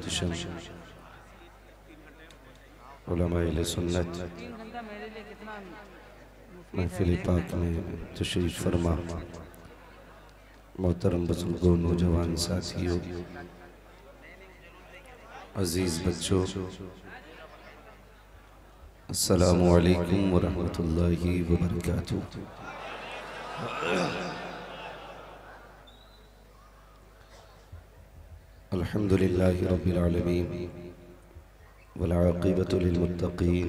मुहतशम उलमाए सुन्नत महफिल पाक में तशरीफ फरमा, मोहतरम बुजुर्गों, नौजवान साथियों, अजीज बच्चों, अस्सलामु अलैकुम वरहमतुल्लाहि वबरकातुहू। अल्हम्दुलिल्लाहि रब्बिल आलमीन वल आक़िबतु लिल मुत्तक़ीन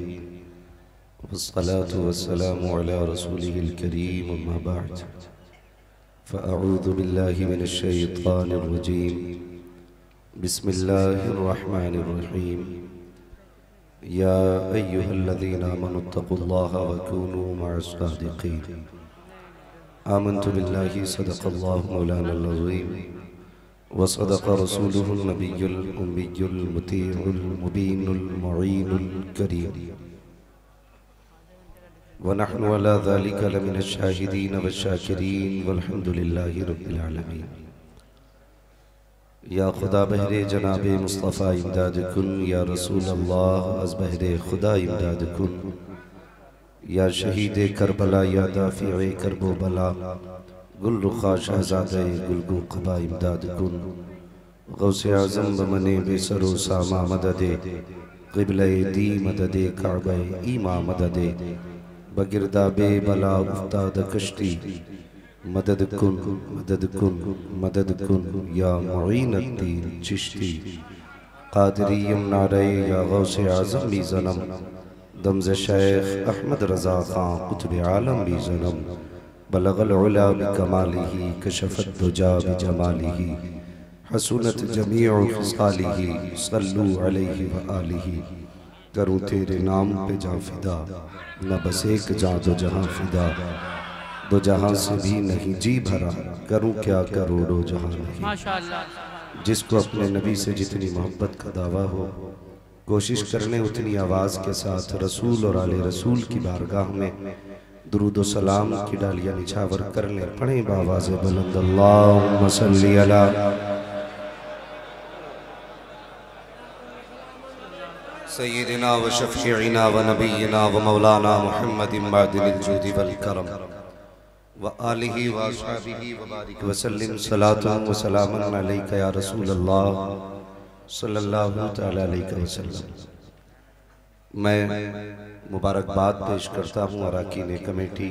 वस्सलातु वस्सलामु अला रसूलिहिल करीम, अम्मा बअद, फ़अऊज़ु बिल्लाहि मिनश शैतानिर रजीम, बिस्मिल्लाहिर रहमानिर रहीम। या अय्युहल्लज़ीना आमनुत्तक़ुल्लाह व कूनू मअस सादिक़ीन। आमन्तु बिल्लाहि सदक़ल्लाहु मौलानल अज़ीम व सदक़ रसूलुहुन नबियुल उम्मियुल मुतीउल मुबीनुल मुईनुल करीम व नहनु अला ज़ालिका लमिनश शाहिदीन वश्शाकिरीन वल्हम्दुलिल्लाहि रब्बिल आलमीन। या खुदा बहरे जनाबे मुस्तफ़ा इमदाद कुन, या रसूल अल्लाह अज़ बहरे खुदा इमदाद कुन, या शहीदे करबला, या दाफ़िए करबो बला, गुल रुखा शहज़ादे गुलगू क़बा इमदाद कुन। गौसे आज़म बमने बेसरो सामा मददे, क़िबले दी मददे, काबे ईमा मददे, बगिरदाबे बला उफ्ताद कश्ती, मदद कुन मदद कुन मदद कुन, या मुईनुद्दीन चिश्ती। क़ादिरिय्यम नारे या गौसे आज़म भी ज़नम, दमज़ शेख अहमद रज़ा ख़ां क़ुत्ब आलम भी ज़नम। बलगल उला बिकमालिही कशफ़त दुजा बिजमालिही, हसूनत जमीउ ख़िसालिही, सल्लू अलैहि व आलिही। करूँ तेरे नाम पे जां फ़िदा, न बस एक जां दो जहां फ़िदा, दो जहां से भी नहीं जी भरा, करूँ क्या करोड़ों जहां नहीं। जिसको अपने नबी से जितनी मोहब्बत का दावा हो, कोशिश करने उतनी आवाज़ के साथ रसूल और आले रसूल की बारगाह में दुरूद व सलाम की डालियाँ निछावर कर लें। पढ़ें बावाज़े बुलंद, अल्लाहुम्मा सल्ली अला सय्यिदिना व शफ़ीइना व नबिय्यिना व मौलाना मुहम्मदिन मादिनिल जूदि वल करम व आलिहि व अस्हाबिहि व बारिक व सल्लिम सलातुन व सलामुन अलैका या रसूल अल्लाह सल्लल्लाहु तआला अलैहि वसल्लम। मैं मुबारकबाद पेश करता हूँ अराकीन कमेटी,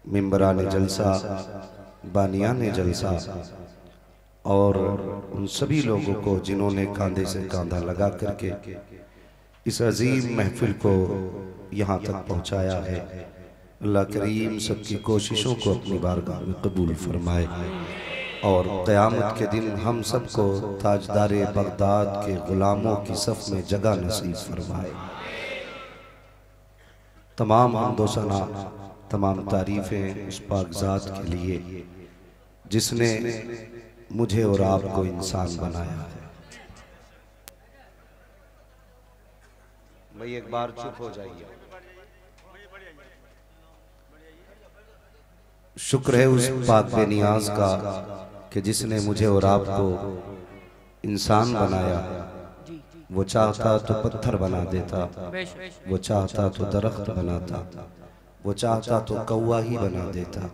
मेंबरान जलसा, बानियान जलसा और उन सभी लोगों को जिन्होंने कांधे से कांधा लगा करके इस अजीम महफिल को यहाँ तक पहुँचाया है। अल्लाह करीम सबकी कोशिशों को अपनी बारगाह में कबूल फरमाए और क़यामत के दिन हम सबको ताजदारे बगदाद के गुलामों की सफ़ में जगह नसीब फरमाए। तमाम हम्दो सना, तमाम तारीफ़ें उस पाक ज़ात के लिए जिसने मुझे और आपको इंसान बनाया है। भाई एक बार चुप हो जाइए। शुक्र है उस पाक बेनियाज का कि जिसने मुझे और आपको इंसान बनाया। वो चाहता तो पत्थर बना देता, वो चाहता तो दरख्त बनाता, वो चाहता तो कौवा ही बना देता,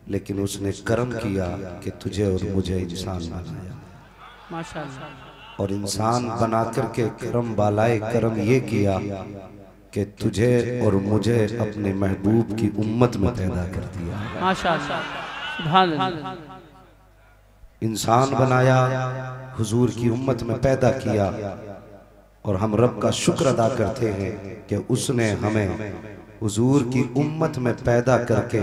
लेकिन उसने करम किया कि तुझे और मुझे इंसान बनाया। माशाअल्लाह। और इंसान बना करके करम बालाए करम ये किया कि तुझे और मुझे अपने महबूब की उम्मत में पैदा कर दिया। माशाअल्लाह, सुभान अल्लाह। इंसान बनाया, हुजूर की उम्मत में पैदा किया और हम रब का शुक्र अदा करते हैं कि उसने हमें हुजूर की उम्मत में पैदा करके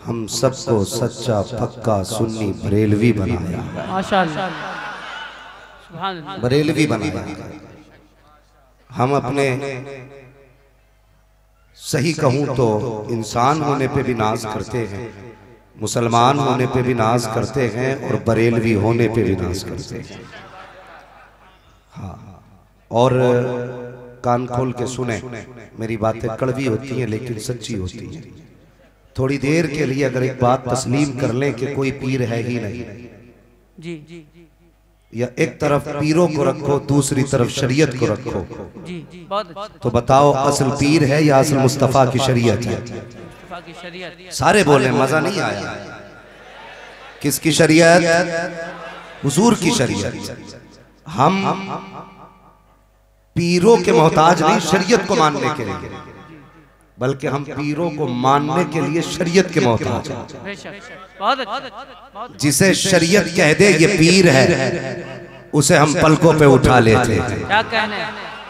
हम सबको सच्चा पक्का सुन्नी बरेलवी बनाया। माशाअल्लाह, सुभान अल्लाह। बरेलवी बनाया। हम अपने सही कहूँ तो इंसान होने पे भी नाज करते हैं, मुसलमान होने पे भी नाज करते हैं और बरेलवी होने पे भी नाज करते हैं। हाँ, और कान खोल के सुने, मेरी बातें कड़वी होती हैं लेकिन सच्ची होती हैं। थोड़ी देर के लिए अगर एक बात तस्लीम कर लें कि कोई पीर है ही नहीं, जी या एक तरफ पीरों को रखो दूसरी तरफ शरीयत को रखो? जी, बहुत तो बताओ असल पीर है या असल मुस्तफा की शरीयत है? सारे बोले मजा नहीं आया। किसकी शरीयत? हुजूर की शरीयत। हम पीरों के मोहताज नहीं शरीयत को मानने के लिए, बल्कि हम पीरों को मानने के लिए शरीयत के मोहताज हैं। जिसे शरीयत कह दे ये पीर है, उसे हम पलकों पे उठा लेते हैं। क्या कहने?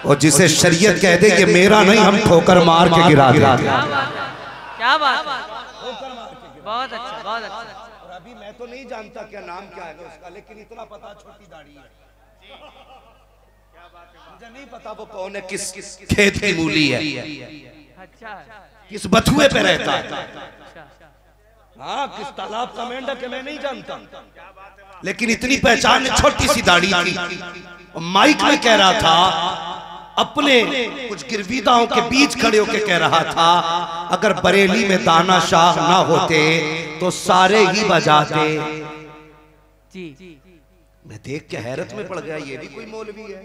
और जिसे शरीयत कह दे ये मेरा नहीं, हम ठोकर मार के गिरा देते हैं। क्या बात? बहुत अच्छा, बहुत अच्छा। और अभी मैं तो नहीं जानता क्या नाम क्या है उसका, लेकिन इतना पता छोटी दाढ़ी है। मुझे नहीं पता वो कौन है, किस खेत की मूली है, अच्छा, किस बथुए पे रहता है, हाँ किस तालाब का मेंढक है मैं नहीं जानता, लेकिन इतनी पहचान है, छोटी सी दाढ़ी थी। और माइक में कह रहा था, अपने कुछ गिरविदाओं के बीच खड़े होकर कह रहा था, अगर बरेली में दाना शाह ना होते तो सारे ही बजाते। जी। मैं देख के हैरत में पड़ गया, ये भी कोई मौलवी है?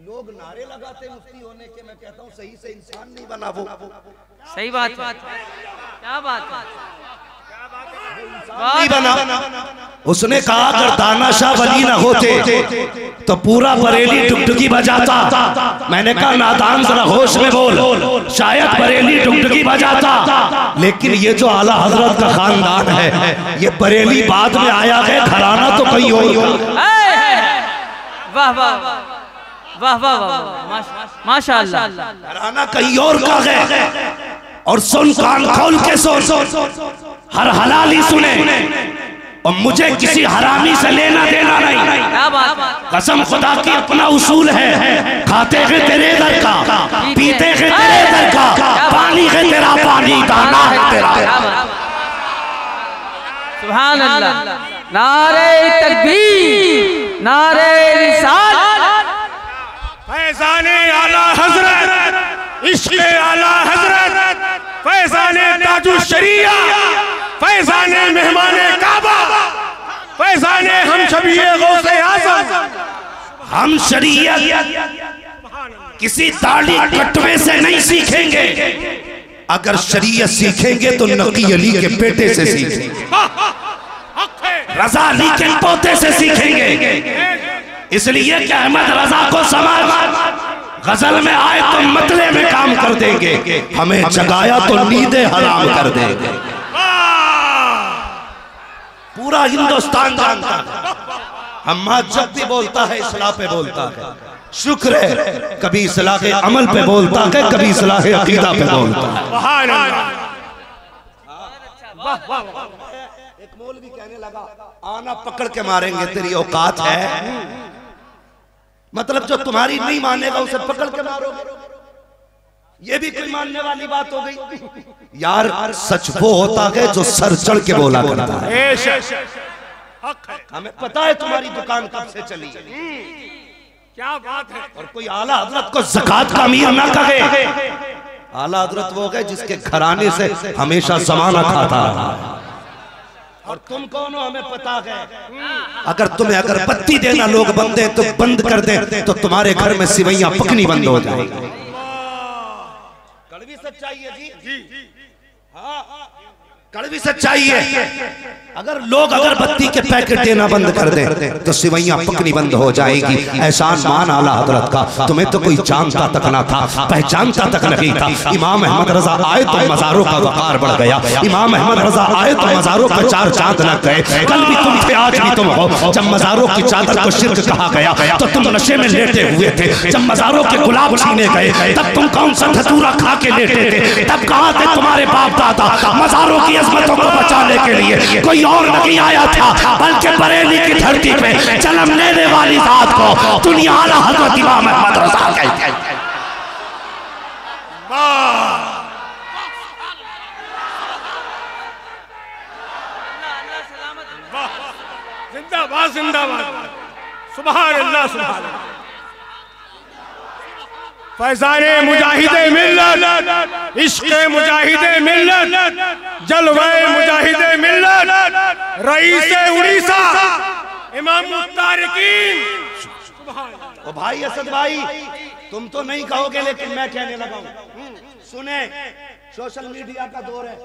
लोग नारे लगाते मुफ्ती होने के, मैं कहता हूँ सही से इंसान नहीं बना वो। सही बात है। क्या बात है? नहीं बना। उसने कहा अगर दानाशाह वली ना होते तो पूरा बरेली टुकटुकी बजाता। मैंने कहा नादान जरा होश में बोल, शायद बरेली टुकटुकी बजाता, लेकिन ये जो आला हजरत का खानदान है, ये बरेली बाद में आया है, घराना तो कहीं और। वाह वाह वाह वाह वाह, माशाअल्लाह। घराना कहीं और का है। और सुन, कान खोल के सुन, हर हलाली सुने, और मुझे किसी हरामी से लेना देना नहीं। क्या बात? कसम खुदा की अपना उसूल है, खाते हैं तेरे दर का, पीते हैं तेरे दर का, पानी है तेरा पानी, दाना है तेरा। सुभान अल्लाह। नारे तकबीर, नारे रिसालत। फैज़ाने आला हजरत, इश्क़े आला हजरत, फैज़ाने ताजुश शरिया, फैज़ाने मेहमाने काबा, फैज़ाने हम शबीए गौसे आज़म। हम शरीयत किसी दाढ़ी कटवे से नहीं सीखेंगे, अगर शरीयत सीखेंगे तो नकी अली के बेटे से सीखेंगे, रजा अली के पोते से सीखेंगे। इसलिए कि अहमद रजा को समझ, गजल में आए तो मतले में काम कर देंगे, हमें जगाया तो नींदे हराम कर देंगे। पूरा हिंदुस्तान जानता है, अम्मा जब भी बोलता है इस्लाह पे बोलता है, शुक्र है कभी इस्लाह के अमल पे बोलता है, कभी इस्लाह के अकीदा पे बोलता है। एक मौलवी कहने लगा, आना पकड़ के मारेंगे, तेरी औकात है? मतलब जो तुम्हारी नहीं मानेगा उसे पकड़ के मारोगे, ये भी कोई मानने वाली बात हो गई? यार सच वो होता है जो सर चढ़ के बोला करता है। हमें पता है तुम्हारी दुकान कब से चली, क्या बात है। और कोई आला हजरत को ज़कात का अमीर ना कहे। आला हजरत वो गए जिसके घराने से हमेशा ज़माना खाता रहा, और तुम कौन हो हमें पता है। अगर तुम्हें अगरबत्ती देना लोग बंदे तो बंद कर दे, तो तुम्हारे घर में सिवैयां पकनी बंद हो जाएगी। कड़वी सच्चाई है जी, हाँ कड़वी सच्चाई है। अगर लोग अगरबत्ती के पैकेट देना बंद कर दे तो सिवैयां पकनी बंद हो जाएगी। एहसान मान आला हजरत का, तुम्हें तो कोई जानता तक ना था, पहचानता तक नहीं था। इमाम अहमद रजा आए तो मज़ारों का वक़ार बढ़ गया, इमाम अहमद रजा आए तो मज़ारों पे चार चांद लग गए। कल भी तुम थे, आज भी तुम हो। जब मज़ारों की चादर को शिर्क कहा गया तो तुम नशे में लेटे हुए थे। जब मज़ारों के गुलाब छीने गए तब तुम कौन सा धतूरा खा के लेटे थे? तब कहाँ थे तुम्हारे बाप दादा? मज़ारों की अज़मतों को बचाने के लिए कोई और नहीं आया था, बल्कि बरेली की धरती पे जन्म लेने वाली जात को दुनिया आला हज़रत इमाम अहमद रज़ा कहते हैं। जिंदाबाद जिंदाबाद, सुभान अल्लाह सुभान अल्लाह। फैजाने मुजाहिदे मिल्लत, इश्क़े मुजाहिदे मिल्लत, जलवे मुजाहिदे मिल्लत, रईसे उड़ीसा इमाम तारिकीन। ओ भाई असद भाई, तुम तो नहीं कहोगे लेकिन मैं कहने लगा हूं। सुने, सोशल मीडिया का दौर है।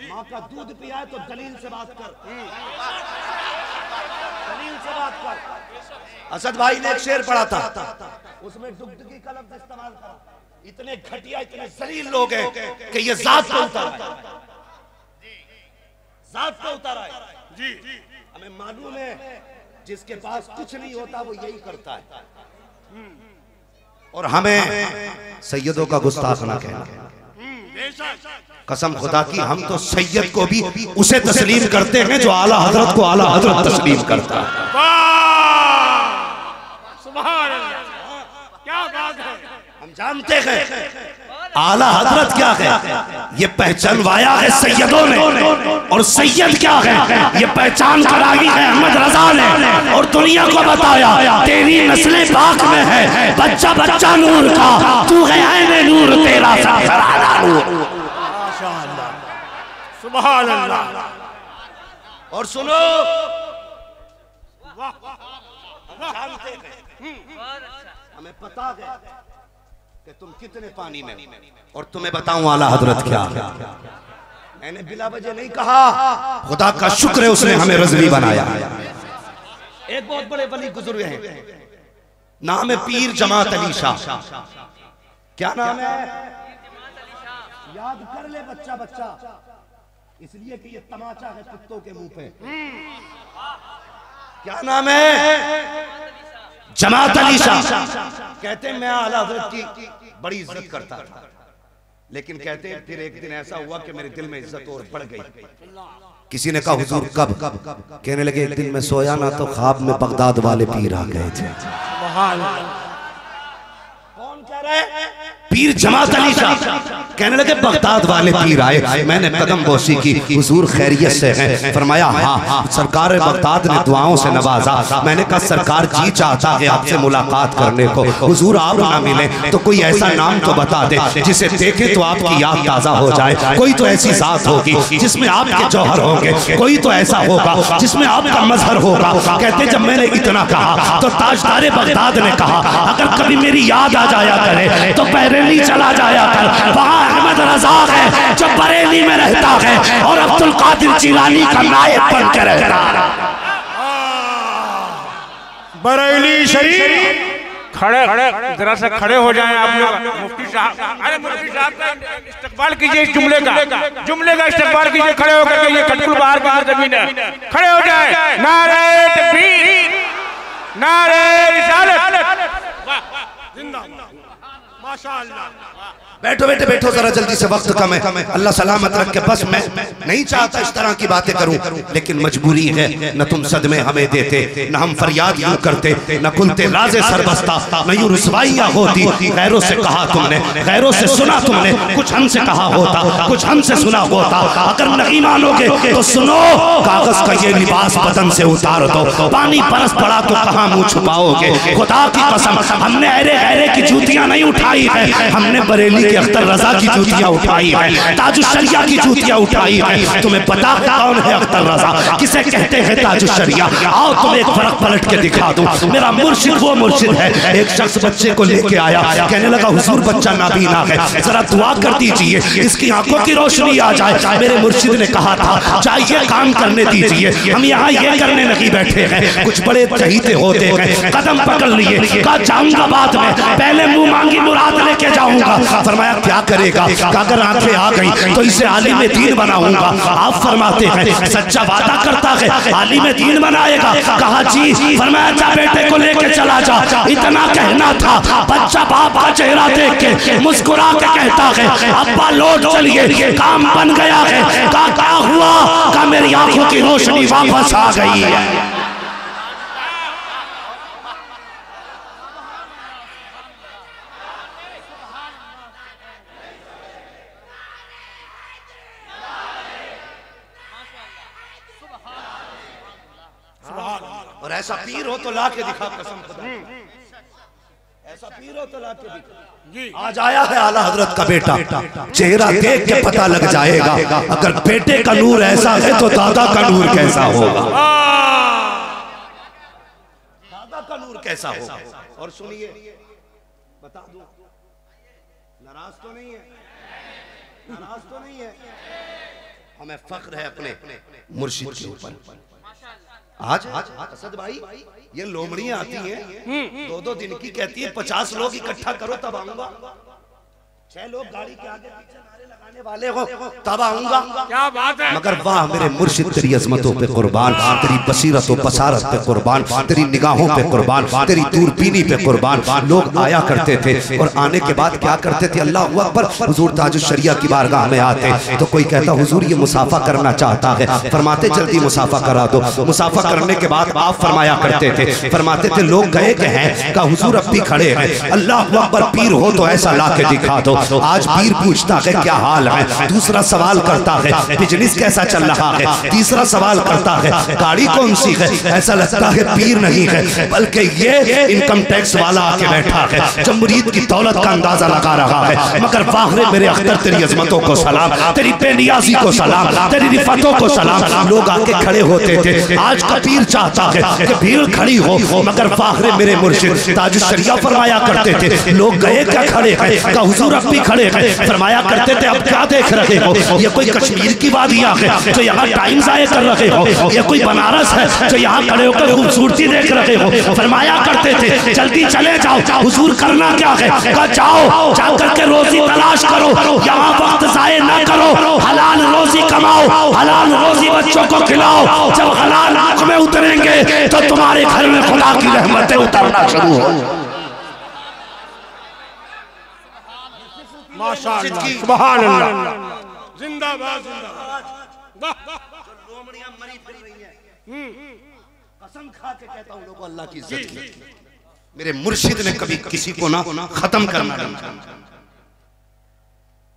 माँ का दूध पिया है तो दलील से बात कर, दलील से बात कर। असद भाई ने एक शेर पढ़ा था, उसमें दुग्धगी का लफ्ज़ इस्तेमाल करा। इतने घटिया, इतने जलील लोग हैं कि ये जात को उतारा है, जात को उतारा है। जी, हमें मालूम है जिसके पास कुछ नहीं होता वो यही करता है। और हमें सैयदों का गुस्ताख ना कहना। कसम खुदा की, हम तो सैयद को भी उसे तस्लीम करते हैं जो आला हजरत को आला हजरत तस्लीम करता है। सुभान अल्लाह, क्या बात है। हम जानते हैं आला हजरत क्या है, ये पहचानवाया है सैयदों ने। और सैयद क्या है, ये पहचान कराई है अहमद रजा ने। और दुनिया को बताया तेरी नस्ले पाक में है बच्चा बच्चा नूर का, तू है ऐने नूर तेरा सरसराना नूर। माशाअल्लाह, सुभान अल्लाह। और सुनो, जानते हैं, हमें पता है कि तुम कितने पानी में, और तुम्हें बताऊं आला हजरत क्या है। मैंने बिला वजह नहीं कहा, खुदा का शुक्र है उसने हमें रज़वी बनाया। एक बहुत बड़े वली गुजरे हैं, नाम है पीर जमात अली शाह। क्या नाम है? याद कर ले बच्चा बच्चा, इसलिए कि ये तमाचा है कुत्तों के मुंह पे। क्या नाम है? जमात अली शाह। कहते मैं आला हज़रत की बड़ी इज्जत करता था, लेकिन कहते फिर एक दिन ऐसा हुआ कि मेरे दिल में इज्जत और बढ़ गई। किसी ने कहा हुजूर कब? कहने लगे एक दिन मैं सोया ना तो ख्वाब में बगदाद वाले पीर आ गए थे। कौन कह रहे हैं? पीर जमात अली शाह। कहने लगे बगदाद वाले पीर आए, मैंने कदम बोसी की, हुजूर खैरियत से हैं? फरमाया हाँ। सरकार बगदाद ने दुआओं से नवाजा। मैंने कहा सरकार जी चाहता है आपसे मुलाकात करने को, हुजूर आप ना मिले तो कोई ऐसा नाम तो बता दे जिसे देखे तो आपकी याद ताजा हो जाए। कोई तो ऐसी जात होगी जिसमें आपके जौहर होंगे, कोई तो ऐसा होगा जिसमें आपका मजहर होगा। कहते जब मैंने इतना कहा तो ताजदारे बगदाद ने कहा अगर कभी मेरी याद आ जाया करे तो बरेली चला जाया कर, वहाँ अहमद रजा है जो बरेली में रहता है और अब्दुल कादिर जिलानी का नायब बन के रहता है। बरेली शरीफ खड़े जरा सा खड़े हो जाएं आप लोग। मुफ्ती साहब, अरे मुफ्ती साहब का इस्तकबाल कीजिए, इस जुमले का इस्तकबाल कीजिए। खड़े होकर के, ये कटकुल बाहर की जमीन है, खड़े हो जाए। नारे तकबीर, नारे रिसालत, जिंदाबाद, माशाअल्लाह। बैठो बेटे बैठो, जरा जल्दी से वक्त कम है, अल्लाह सलामत रखे। बस मैं नहीं चाहता इस तरह की बातें करूं, लेकिन मजबूरी है। न तुम सदमे हमें देते, न हम फरियाद यूं करते, न खुलते राजे सरबस्ता, न यूं रुसवाइयां होती। गैरों से कहा तुमने, गैरों से सुना तुमने, कुछ हमसे कहा होता, कुछ हमसे सुना होता। अगर नहीं मानोगे तो सुनो, कागज का ये लिबास बदन से उतार दो, पानी बरस पड़ा तो कहाँ मुंह छुपाओगे। खुदा की कसम हमने अरे गैरे की जूतियां नहीं उठाई है, हमने बरेली के अख्तर रजा की जूतियां उठाई है, ताजुशरिया की जूतियां उठाई है। तुम्हें पता कौन है अख्तर रजा, किसे कहते हैं ताजुशरिया? आओ तुम्हें एक फर्क पलट के दिखा दूं। मेरा मुर्शिद वो मुर्शिद है। एक शख्स बच्चे को लेके आया, कहने लगा हुजूर बच्चा नाबीना है, जरा दुआ कर दीजिए इसकी आंखों की रोशनी आ जाए। मेरे मुर्शिद ने कहा था जाइए काम करने दीजिए, हम यहाँ ये करने नहीं बैठे हैं। कुछ बड़े चहीते होते हैं, कदम पकड़ लिए, कहा जाऊंगा बाद में, पहले मुंह मांगी मुराद लेके जाऊंगा। फरमाया क्या करेगा? अगर आंखें आ गई तो इसे आलिम दीन बनाऊंगा। आप फरमाते हैं सच्चा वादा करता है आलिम दीन बनाएगा। कहा जी। फरमाया जा बेटे को लेके चला जा। इतना कहना था, बच्चा बाप का चेहरा देख के मुस्कुरा के कहता है अब्बा लौट चलिए, काम बन गया है। कहा क्या हुआ? कहा मेरी आंखों की रोशनी वापस आ गई है। और ऐसा पीर हो तो ला के दिखा, कसम खुदा, आज आया है आला हजरत का बेटा, चेहरा देख के पता लग जाएगा अगर बेटे का नूर ऐसा है तो दादा का नूर कैसा होगा, दादा का नूर कैसा होगा। और सुनिए बता दूं, नाराज तो नहीं है, नाराज तो नहीं है, हमें फख्र है अपने मुर्शिद के ऊपर। आज असद भाई ये लोमड़ियां आती हैं 2-2 दिन की, कहती है 50 लोग इकट्ठा करो तब आऊंगा, 6 लोग गाड़ी के आगे पीछे नारे लगाने वाले हो तब आऊंगा। क्या बात है। मगर वाह मेरे मुर्शिद तेरी अजमतों पे कुर्बान, तेरी बसीरत और बसारत पे कुर्बान, तेरी निगाहों पे कुर्बान, तेरी दूरबीनी पे कुर्बान। लोग आया करते थे और आने के बाद क्या करते थे, अल्लाह अकबर, हुजूर ताजुश शरिया की बारगाह में आते तो कोई कहता हुजूर ये मुसाफा करना चाहता है, फरमाते जल्दी मुसाफा करा दो। मुसाफा करने के बाद आप फरमाया करते थे, फरमाते थे लोग गए के हैं का हुजूर अब भी खड़े हैं, अल्लाह अकबर, पीर हो तो ऐसा ला के दिखा दो। आज पीर पूछता है क्या हाल है, दूसरा सवाल करता है बिजनेस कैसा चल रहा है, तीसरा सवाल करता है गाड़ी कौन सी है। ऐसा लगता है पीर नहीं है बल्कि ये इनकम टैक्स वाला आके बैठा है, जो मुरीद की दौलत का अंदाजा लगा रहा है। मगर वाहरे मेरे अख्तर तेरी अजमतों को सलाम, तेरी बेनियाजी को सलाम, तेरी रिफतों को सलाम। लोग आके खड़े होते थे, आज का पीर चाहता है कि भीड़ खड़ी हो, मगर वाहरे मेरे मुर्शिद ताजुश शरिया फरमाया करते थे लोग गए क्या खड़े हैं का हुजूर अब भी खड़े हैं, फरमाया करते थे अब क्या देख रहे हो, ये कोई कश्मीर की वादियां है जो यहाँ टाइम जाए कर रहे हो, ये कोई बनारस है जो यहाँ खड़े होकर खूबसूरती देख रहे हो। फरमाया करते थे जल्दी चले जाओ, हुजूर करना क्या है, कहा जाओ जाकर के रोजी तलाश करो, यहाँ वक्त जाए ना करो, हलाल रोजी कमाओ, हलाल रोजी बच्चों को खिलाओ। जब हलाल आंख में उतरेंगे तो तुम्हारे घर में खुदा की रहमतें उतरना शुरू हो। माशाअल्लाह, सुभान अल्लाह, जिंदाबाद जिंदाबाद। लोमड़ियां मरी फिर रही हैं, कसम खा के कहता हूं लोगों अल्लाह की इज्जत की, मेरे मुर्शिद ने कभी किसी को ना खत्म करना नहीं।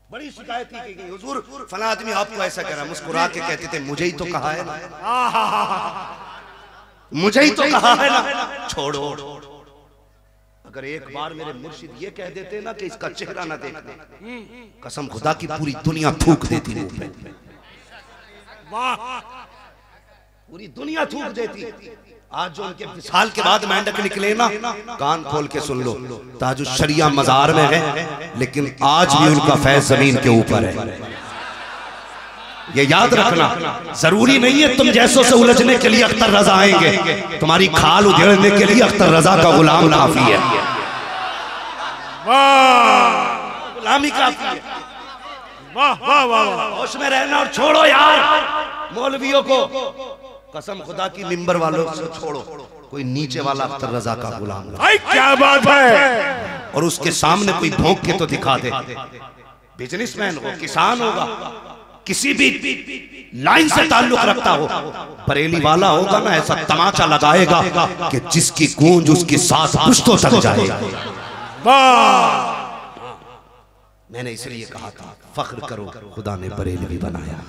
बड़ी शिकायत की गई हुजूर फला आदमी आपको ऐसा कह रहा, मुस्कुरा के कहते थे मुझे ही तो कहा है ना, मुझे ही तो कहा है ना, छोड़ो। अगर एक बार मेरे मुर्शिद ये कह देते ना कि इसका चेहरा ना देखना, कसम खुदा की पूरी दुनिया थूक देती मुंह पे, पूरी दुनिया थूक देती। आज जो उनके विशाल के बाद मेंढक निकले ना, कान खोल के सुन लो, ताजुश शरिया मजार में है लेकिन आज भी उनका फैज जमीन के ऊपर है। ये याद रखना, जरूरी नहीं है तुम जैसों से उलझने के लिए अख्तर रजा आएंगे, तुम्हारी खाल उधेड़ने के लिए अख्तर रजा का गुलाम काफी है, गुलामी काफी है। वाह वाह वाह, होश में रहना और छोड़ो यार मौलवियों को, कसम खुदा की मिंबर वालों को छोड़ो, कोई नीचे वाला अख्तर रजा का गुलाम, क्या बात है। और उसके सामने कोई भौंक के तो दिखा दे, बिजनेसमैन हो, किसान होगा, किसी भी लाइन से ताल्लुक रखता हो, बरेली वाला होगा ना ऐसा तमाचा लगाएगा कि जिसकी गूंज उसके साथ पुश्तों तक जाएगी। मैंने इसलिए कहा था फख्र करो, खुदा ने बरेलवी बनाया,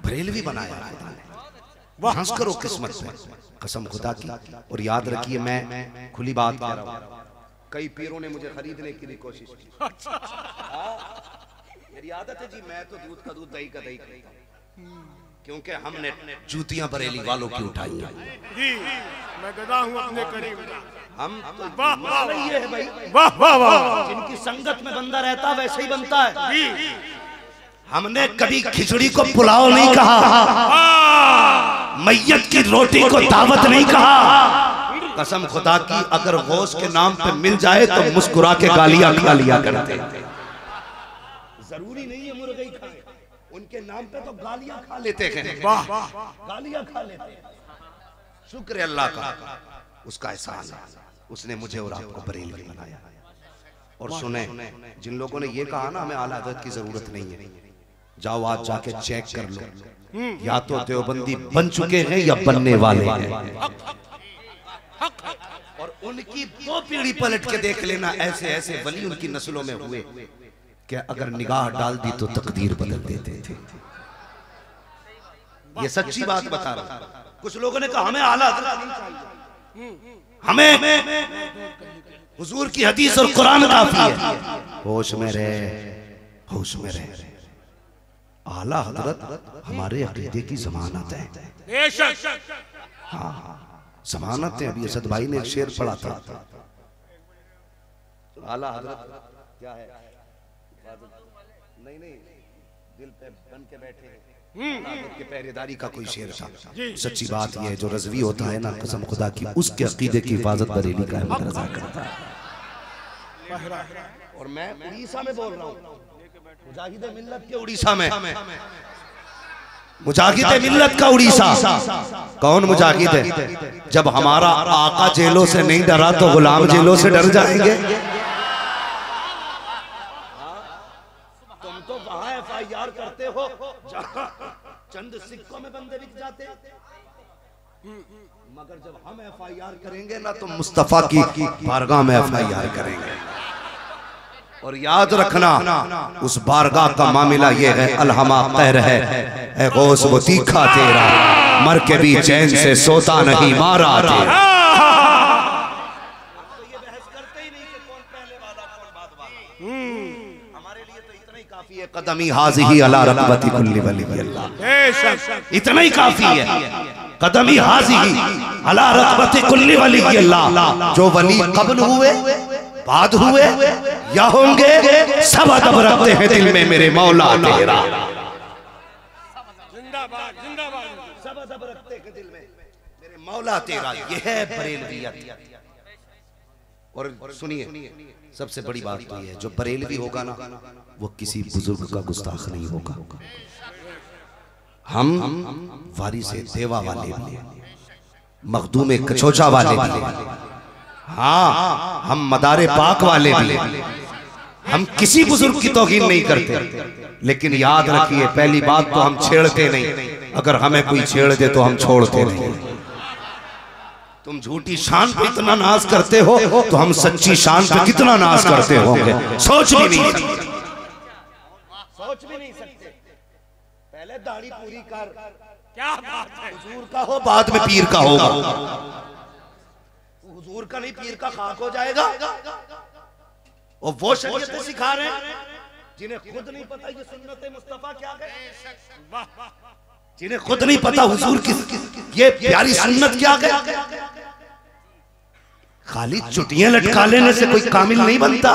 बरेलवी बनाया खुदा ने, हंस करो किस्मत में, कसम खुदा की। और याद रखिए मैं खुली बात कर रहा हूं, कई पीरों ने मुझे खरीदने की भी कोशिश की, मेरी आदत है जी, मैं तो दूध का दूध दही का दही खाता हूं, क्योंकि हमने जूतियां बरेली वालों की उठाई हैं जी, मैं गधा हूं अपने करीब। हम तो वाह वाह ये है भाई, वाह वाह वाह, जिनकी संगत में बंदा रहता वैसे ही बनता है जी। हमने कभी खिचड़ी को पुलाव नहीं कहा, मैयत की रोटी को दावत नहीं कहा, कसम खुदा की अगर गौस के नाम पे मिल जाए तो मुस्कुरा के गालियां खा लिया करते, जरूरी नहीं है मुर्गे खाए, उनके नाम पे तो गालियां खा लेते हैं, गालियां खा लेते हैं। शुक्र अल्लाह का, उसका एहसान है, उसने मुझे और आपको बरेलवी बनाया। और सुने, जिन लोगों ने ये कहा ना हमें आला हज़रत की जरूरत नहीं है, जाओ आज जाके चेक कर लो, या तो देवबंदी बन चुके हैं या बनने वाले हैं, और उनकी 2 पीढ़ी पलट के देख लेना, ऐसे ऐसे वली उनकी नस्लों में हुए कि अगर निगाह डाल दी तो तकदीर बदल देते थे। ये सच्ची बात बता रहा हूं। कुछ लोगों ने कहा हमें आला हज़रत नहीं चाहिए, हमें हुजूर की हदीस और कुरान काफी है। होश में रहे, होश में रहे। आला हजरत हमारे अकीदे की जमानत है। बेशक। हाँ जमानत है। अभी असद भाई ने एक शेर पढ़ा था, आला हजरत क्या है, नहीं दिल पे बन के बैठे के पहरेदारी का कोई शेर था। सच्ची बात यह है, जो रज़वी होता है ना, कसम खुदा की, उसके अकीदे की हिफाजत बरेली का अहमद रज़ा करता है। और मैं उड़ीसा में बोल रहा हूँ, मुजाहिद मिल्लत के उड़ीसा में, मुजाहिद मिल्लत का उड़ीसा। कौन मुजाहिद है? जब हमारा आका जेलों से नहीं डरा तो गुलाम जेलों से डर जाएंगे। तुम तो वहां FIR करते हो जहां चंद सिक्कों में बंदे बिक जाते हैं, मगर जब हम FIR करेंगे ना तो मुस्तफा की बारगाह में FIR करेंगे। और याद रखना, उस बारगाह का मामला ये है, अलहमा कहर है गौस वो तीखा तेरा, मर के भी चैन से सोता नहीं मारा तेरा। ये बहस करते ही नहीं कि कौन पहले वाला कौन बाद वाला। हमारे लिए तो इतना ही काफी है, कदमी हाज़िही अला रक़बती कुल्ली वली अल्लाह। इतना ही काफी है, कदमी हाज़िही अला रक़बती कुल्ली वली अल्लाह। जो वली कब्ल हुए, बाद हुए या होंगे, सब अदब रखते हैं दिल में मेरे मौला तेरा। जिंदाबाद जिंदाबाद। सब अदब रखते हैं दिल में मेरे मौला तेरा। ये है बरेलवियत। और सुनिए, सबसे बड़ी बात तो ये है, जो बरेलवी होगा ना, वो किसी बुजुर्ग का गुस्ताख नहीं होगा। हम वारिसे देवा वाले भी, मखदूम कचोचा वाले भी, हाँ हम मदारे पाक वाले भी, हम किसी बुजुर्ग की तौहीन नहीं करते। लेकिन याद रखिए, पहली बात तो हम छेड़ते नहीं, अगर हमें कोई छेड़ दे तो हम छोड़ते नहीं। तुम झूठी शान पे इतना नाज करते हो तो हम सच्ची शान पे कितना नाज करते होंगे, सोच भी नहीं सकते। सोच भी नहीं सकते। पहले दाढ़ी पूरी कर, क्या बात है। हुजूर का हो बाद में पीर का होगा। हुजूर का नहीं पीर का खाक हो जाएगा। और वो शरीयत सिखा रहे हैं जिन्हें खुद नहीं पता ये सुन्नत मुस्तफा क्या है, जिन्हें खुद नहीं पता हुजूर की ये प्यारी सुन्नत क्या है। खाली चुटियां लटका लेने से कोई कामिल नहीं बनता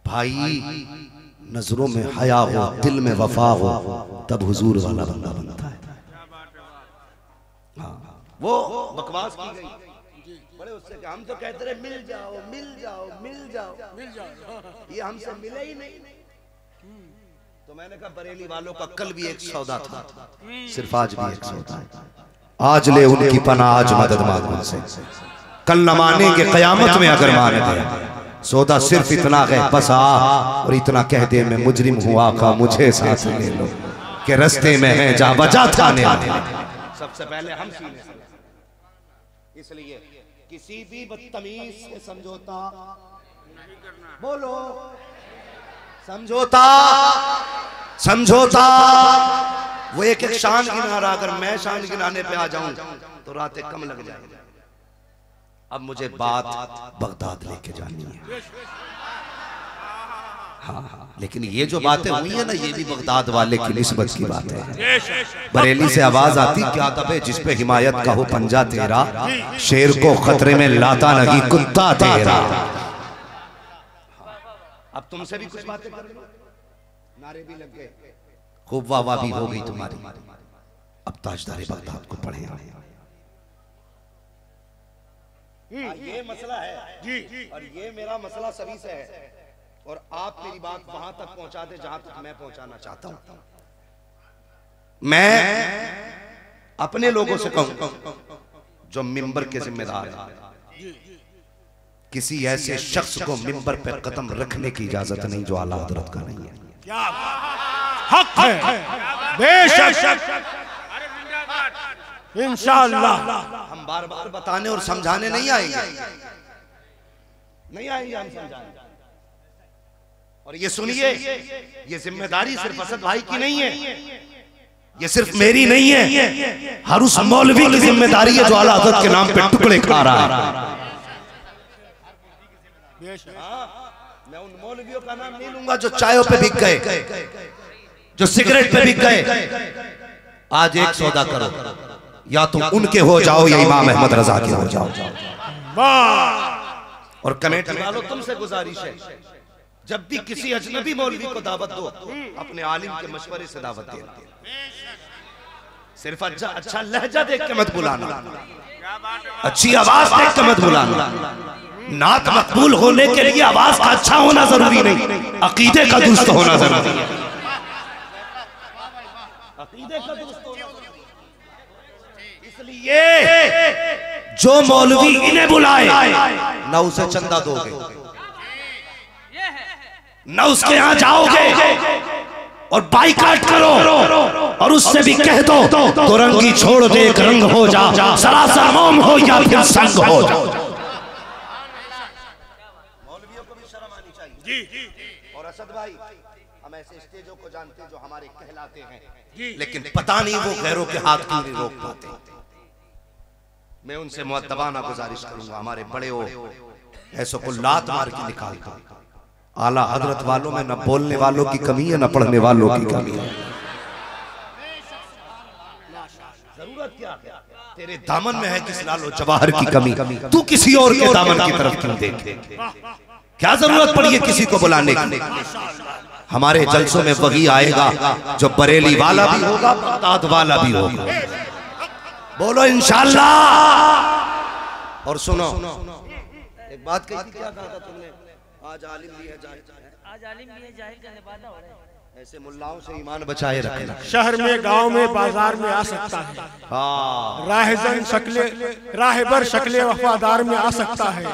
भाई। नजरों में हया हो, दिल में वफा हो, तब हुजूर वाला बंदा बनता है। वो बकवास की गई बड़े उससे कि हम तो कहते रहे मिल जाओ मिल जाओ मिल जाओ मिल जाओ, ये हमसे मिले ही नहीं। तो मैंने कहा बरेली वालों का कल भी एक सौदा था, सिर्फ आज भी एक सौदा है। आज ले उनकी पनाह, आज मदद मांग उनसे, कल न मानेंगे कयामत में अगर मान गए। सौदा सिर्फ इतना है, बस आ और इतना कह दे मैं मुजरिम हुआ का मुझे साथ ले लो, कि रस्ते में है जहां वजह थाने आने। सबसे पहले हम सीने से, इसलिए किसी भी बदतमीज से समझौता बोलो, समझौता समझौता। वो एक एक शान गिना रहा, अगर मैं शान गिनाने पे आ जाऊं तो रातें कम लग जाएंगी। अब मुझे बात बगदाद लेके जानी है। हाँ, लेकिन ये जो बातें हुई है ना, ये भी बगदाद वाले की निस्बत की बात है। बरेली से आवाज आती क्या दबे जिस पे हिमायत का हो पंजा तेरा, शेर को खतरे में लाता नहीं कुत्ता तेरा। अब तुमसे भी कुछ बातें कर लो, नारे भी लग गए, खूब वाह भी हो गई तुम्हारी। अब ताजदारे बगदाद को पढ़े। ये मसला है जी, और ये मेरा मसला सभी से है, और आप मेरी बात वहां तक पहुंचा दे जहां तक मैं पहुंचाना चाहता हूं। मैं अपने लोगों से कहूं जो मिंबर के जिम्मेदार हैं, किसी ऐसे शख्स को मिंबर पर कदम रखने की इजाजत नहीं जो आला हजरत का नहीं है। क्या हक है, बेशक इंशाअल्लाह। हम बार बार बताने और समझाने नहीं आएंगे, नहीं आएंगे हम समझाने। और ये सुनिए, ये जिम्मेदारी सिर्फ असद भाई की नहीं है, ये सिर्फ मेरी नहीं है, हर उस मौलवी की जिम्मेदारी है जो आला हज़रत के नाम पे टुकड़े खा रहा है। मैं उन मौलवियों का नाम नहीं लूंगा जो चायों पे बिक गए, जो सिगरेट पे बिक गए। आज एक सौदा करो, या तुम उनके हो जाओ या इमाम अहमद रजा के हो जाओ। और कमेटी वालों तुमसे गुजारिश है, जब भी किसी अजनबी मौलवी को दावत दो, अपने आलिम के मशवरे से दावत देना। सिर्फ अच्छा लहजा देख के मत बुलाना, अच्छी आवाज देख के मत बुलाना। नात मकबूल होने के लिए आवाज का अच्छा होना जरूरी नहीं, अकीदे का दुरुस्त होना जरूरी है। अकीदे का दुरुस्त होना, इसलिए जो मौलवी इन्हें बुलाए ना उसे चंदा दोगे, ना उसके यहां जाओगे और बाइकाट करो, और उससे भी कह दो तो रंगी छोड़ दे, एक रंग हो जा, सरासर मोम हो या फिर संग हो जा। मौलवियों को भी शर्म आनी चाहिए। और असद भाई, हम ऐसे स्टेजों को जानते हैं जो हमारे कहलाते हैं, लेकिन पता नहीं वो गैरों के हाथ क्यों नहीं रोक पाते। मैं उनसे मुअद्दबाना गुजारिश करूंगा, हमारे बड़े हो ऐसों को लात मार के निकाल दो। आला हजरत वालों में न बोलने वालों की कमी है, न पढ़ने वालों की कमी है। जरूरत क्या है? तेरे दामन में है किस लालो जवाहर की कमी, तू किसी और के दामन की तरफ क्यों देखे? क्या जरूरत पड़ी है किसी को बुलाने की? हमारे जलसों में वही आएगा जो बरेली वाला भी होगा, बगदाद वाला भी होगा। बोलो इंशाअल्लाह। और सुनो, एक बात कही थी, क्या कहा था तुमने? आज आलिम भी है जाहिल, आज आलिम भी है जाहिल का निबादा हो रहा है। ऐसे मुल्लाओं से ईमान बचाए रखना। शहर में, गांव में, बाजार में आ सकता है, राहजन शक्ले, राहबर शक्ले वफादार में आ सकता है।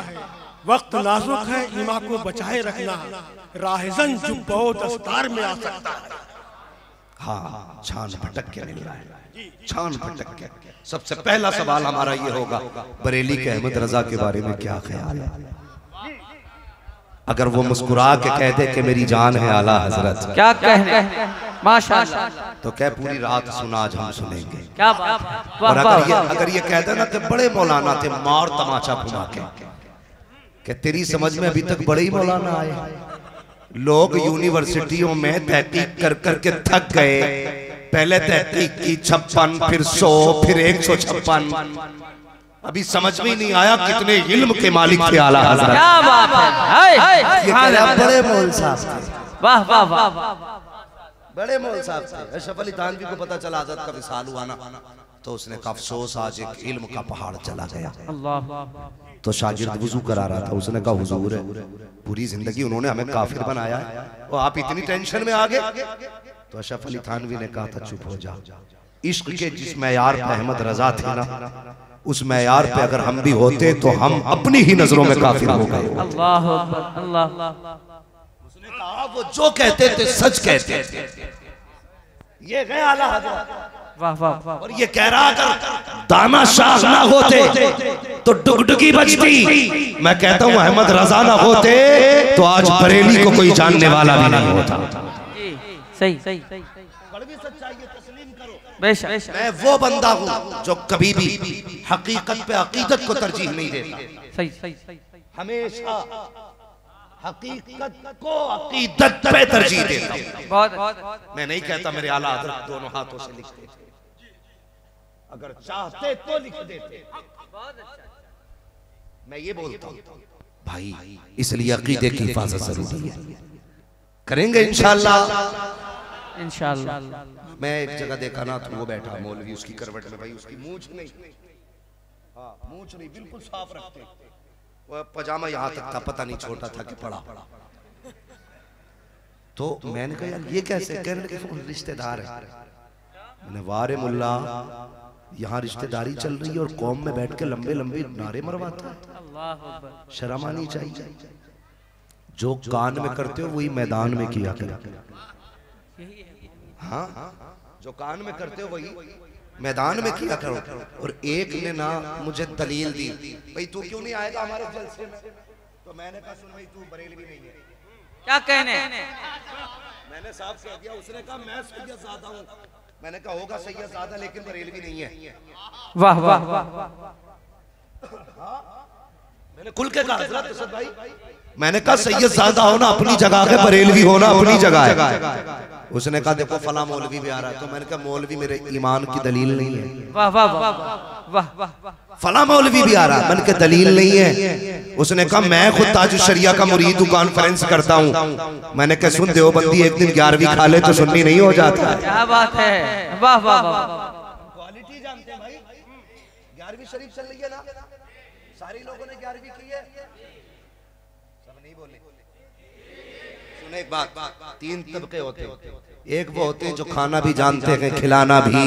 वक्त नाजुक है, ईमान को बचाए रखना। राहजन जुब्बो दस्तार में आ सकता है। हाँ, छान भटक के मिल रहा है, छान भटक के। सबसे पहला सवाल हमारा ये होगा, बरेली के अहमद रजा के बारे में क्या ख्याल है? अगर वो मुस्कुरा के कह दे कि मेरी जान है आला हजरत, क्या कहने, माशाअल्लाह, तो क्या पूरी रात सुना, आज हम सुनेंगे। क्या बात। और अगर ये कह दे ना कि बड़े मौलाना थे, मार तमाचा घुमा के तेरी समझ में अभी तक बड़े ही मौलाना आए। लोग यूनिवर्सिटियों में तहकीक कर करके थक गए। पहले तहकीक की 56, फिर 100, फिर 156। अभी समझ में नहीं आया कितने इल्म के मालिक थे आला हज़रत। क्या बात है, ये बड़े मौल साहब थे। वाह वाह वाह, बड़े मौल साहब थे। अशरफ अली थानवी को पता चला हज़रत का विसाल हुआ ना, तो उसने कहा अफसोस, आज एक इल्म का पहाड़ चला गया। अल्लाह। तो शागिर्द वुजू करा रहा था, उसने कहा हुजूर है, पूरी जिंदगी उन्होंने हमें काफिर बनाया है और आप इतनी टेंशन में आ गए। तो अशरफ अली थानवी ने कहा था चुप हो जा, इश्क के जिस मैयार पे अहमद रजा थे ना, उस मैयार पे अगर हम भी होते तो हम अपनी ही नजरों में काफिर हो गए। अल्लाह अल्लाह। उसने कहा वो जो कहते थे सच कहते थे। ये गए आला हज़रत। वाह वाह वाह। और ये कह रहा अगर दाना शाह ना होते तो डुगडुगी बजती। मैं कहता हूँ अहमद रजा ना होते तो आज बरेली को कोई जानने वाला भी नहीं होता। सही सही। कड़वी सच्चाई है, तस्लीम करो। बेशक। मैं वो बंदा हूँ जो कभी भी हकीकत पे अकीदत को तरजीह नहीं देता। सही सही सही। हमेशा हकीकत को अकीदत पे तरजीह देता हूँ। बहुत। मैं नहीं कहता मेरे आला हज़रत दोनों हाथों से लिखते थे, अगर चाहते तो लिख देते। मैं ये बोलता हूँ भाई, इसलिए अकीदे की हिफाजत जरूरी है। करेंगे इंशाअल्लाह। इंशाअल्लाह। मैं एक जगह देखा ना, तो वो बैठा मौलवी, उसकी करवट में भाई उसकी मूंछ नहीं, हाँ मूंछ नहीं, बिल्कुल साफ रखते। वो पजामा यहाँ तक था, पता नहीं छोटा था कि बड़ा। तो मैंने कहा यार ये कैसे? कहने लगे रिश्तेदार है। मैंने वारे मुल्ला, यहाँ रिश्तेदारी चल रही है और कौम में बैठ के लंबे लंबे नारे मरवाता है। शर्म आनी चाहिए। जो कान में करते हो वही मैदान में किया करो। हाँ, जो कान में करते हो वही मैदान में किया करो। और एक ने ना मुझे दलील दी, भाई तू क्यों नहीं आएगा हमारे जलसे में? तो मैंने कहा सुन भाई, तू बरेलवी नहीं है। क्या कहने? मैंने साफ कह दिया। उसने कहा मैं सैयद ज़ादा हूँ। मैंने कहा होगा सैयद ज़ादा, लेकिन बरेलवी नहीं है। वाह वाह वाह। मैंने खुल के कहा हज़रत असद भाई, मैंने कहा सैयद ज़ादा होना अपनी जगह है, बरेलवी होना अपनी जगह है। उसने कहा देखो फला मौलवी भी आ रहा है। तो मैंने कहा मौलवी मेरे ईमान की दलील नहीं है। वाह वाह वाह वाह वाह। फला मौलवी भी आ रहा है, मैंने कहा दलील नहीं है। उसने कहा मैं खुद ताजुश शरिया का मुरीद हूं, कॉन्फ्रेंस करता हूं। मैंने कहा सुन देवबंदी एक दिन 11वीं खा ले तो सुन्नी नहीं हो जाता। क्या बात है, वाह वाह वाह। क्वालिटी जानते हैं भाई। 11वीं शरीफ चल रही है ना, सारे लोगों ने 11वीं की है, सब नहीं बोले। सुने एक बात, 3 तबके होते हैं। एक वो होते हैं जो खाना भी जानते हैं खिलाना भी,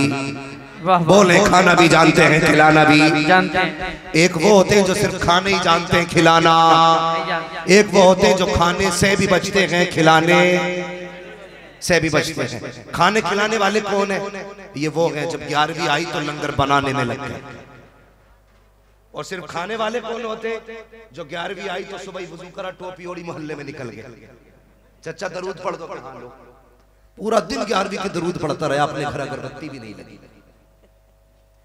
बोले खाना भी जानते हैं खिलाना भी जानते हैं। एक वो होते हैं जो सिर्फ खाने ही जानते हैं खिलाना। एक वो होते हैं जो खाने से भी बचते हैं खिलाने से भी बचते हैं। खाने खिलाने वाले कौन है? ये वो हैं जब 11वीं आई तो लंगर बनाने में लग गए। और सिर्फ खाने वाले कौन होते? जो 11वीं आई तो सुबह वुजू करा, टोपी ओढ़ी, मोहल्ले में निकल गए। चचा दरूद पढ़ दो, कहाँ लो, पूरा दिन 11वीं की दरूद पढ़ता रहा, अपने घर अगरबत्ती भी नहीं लगी।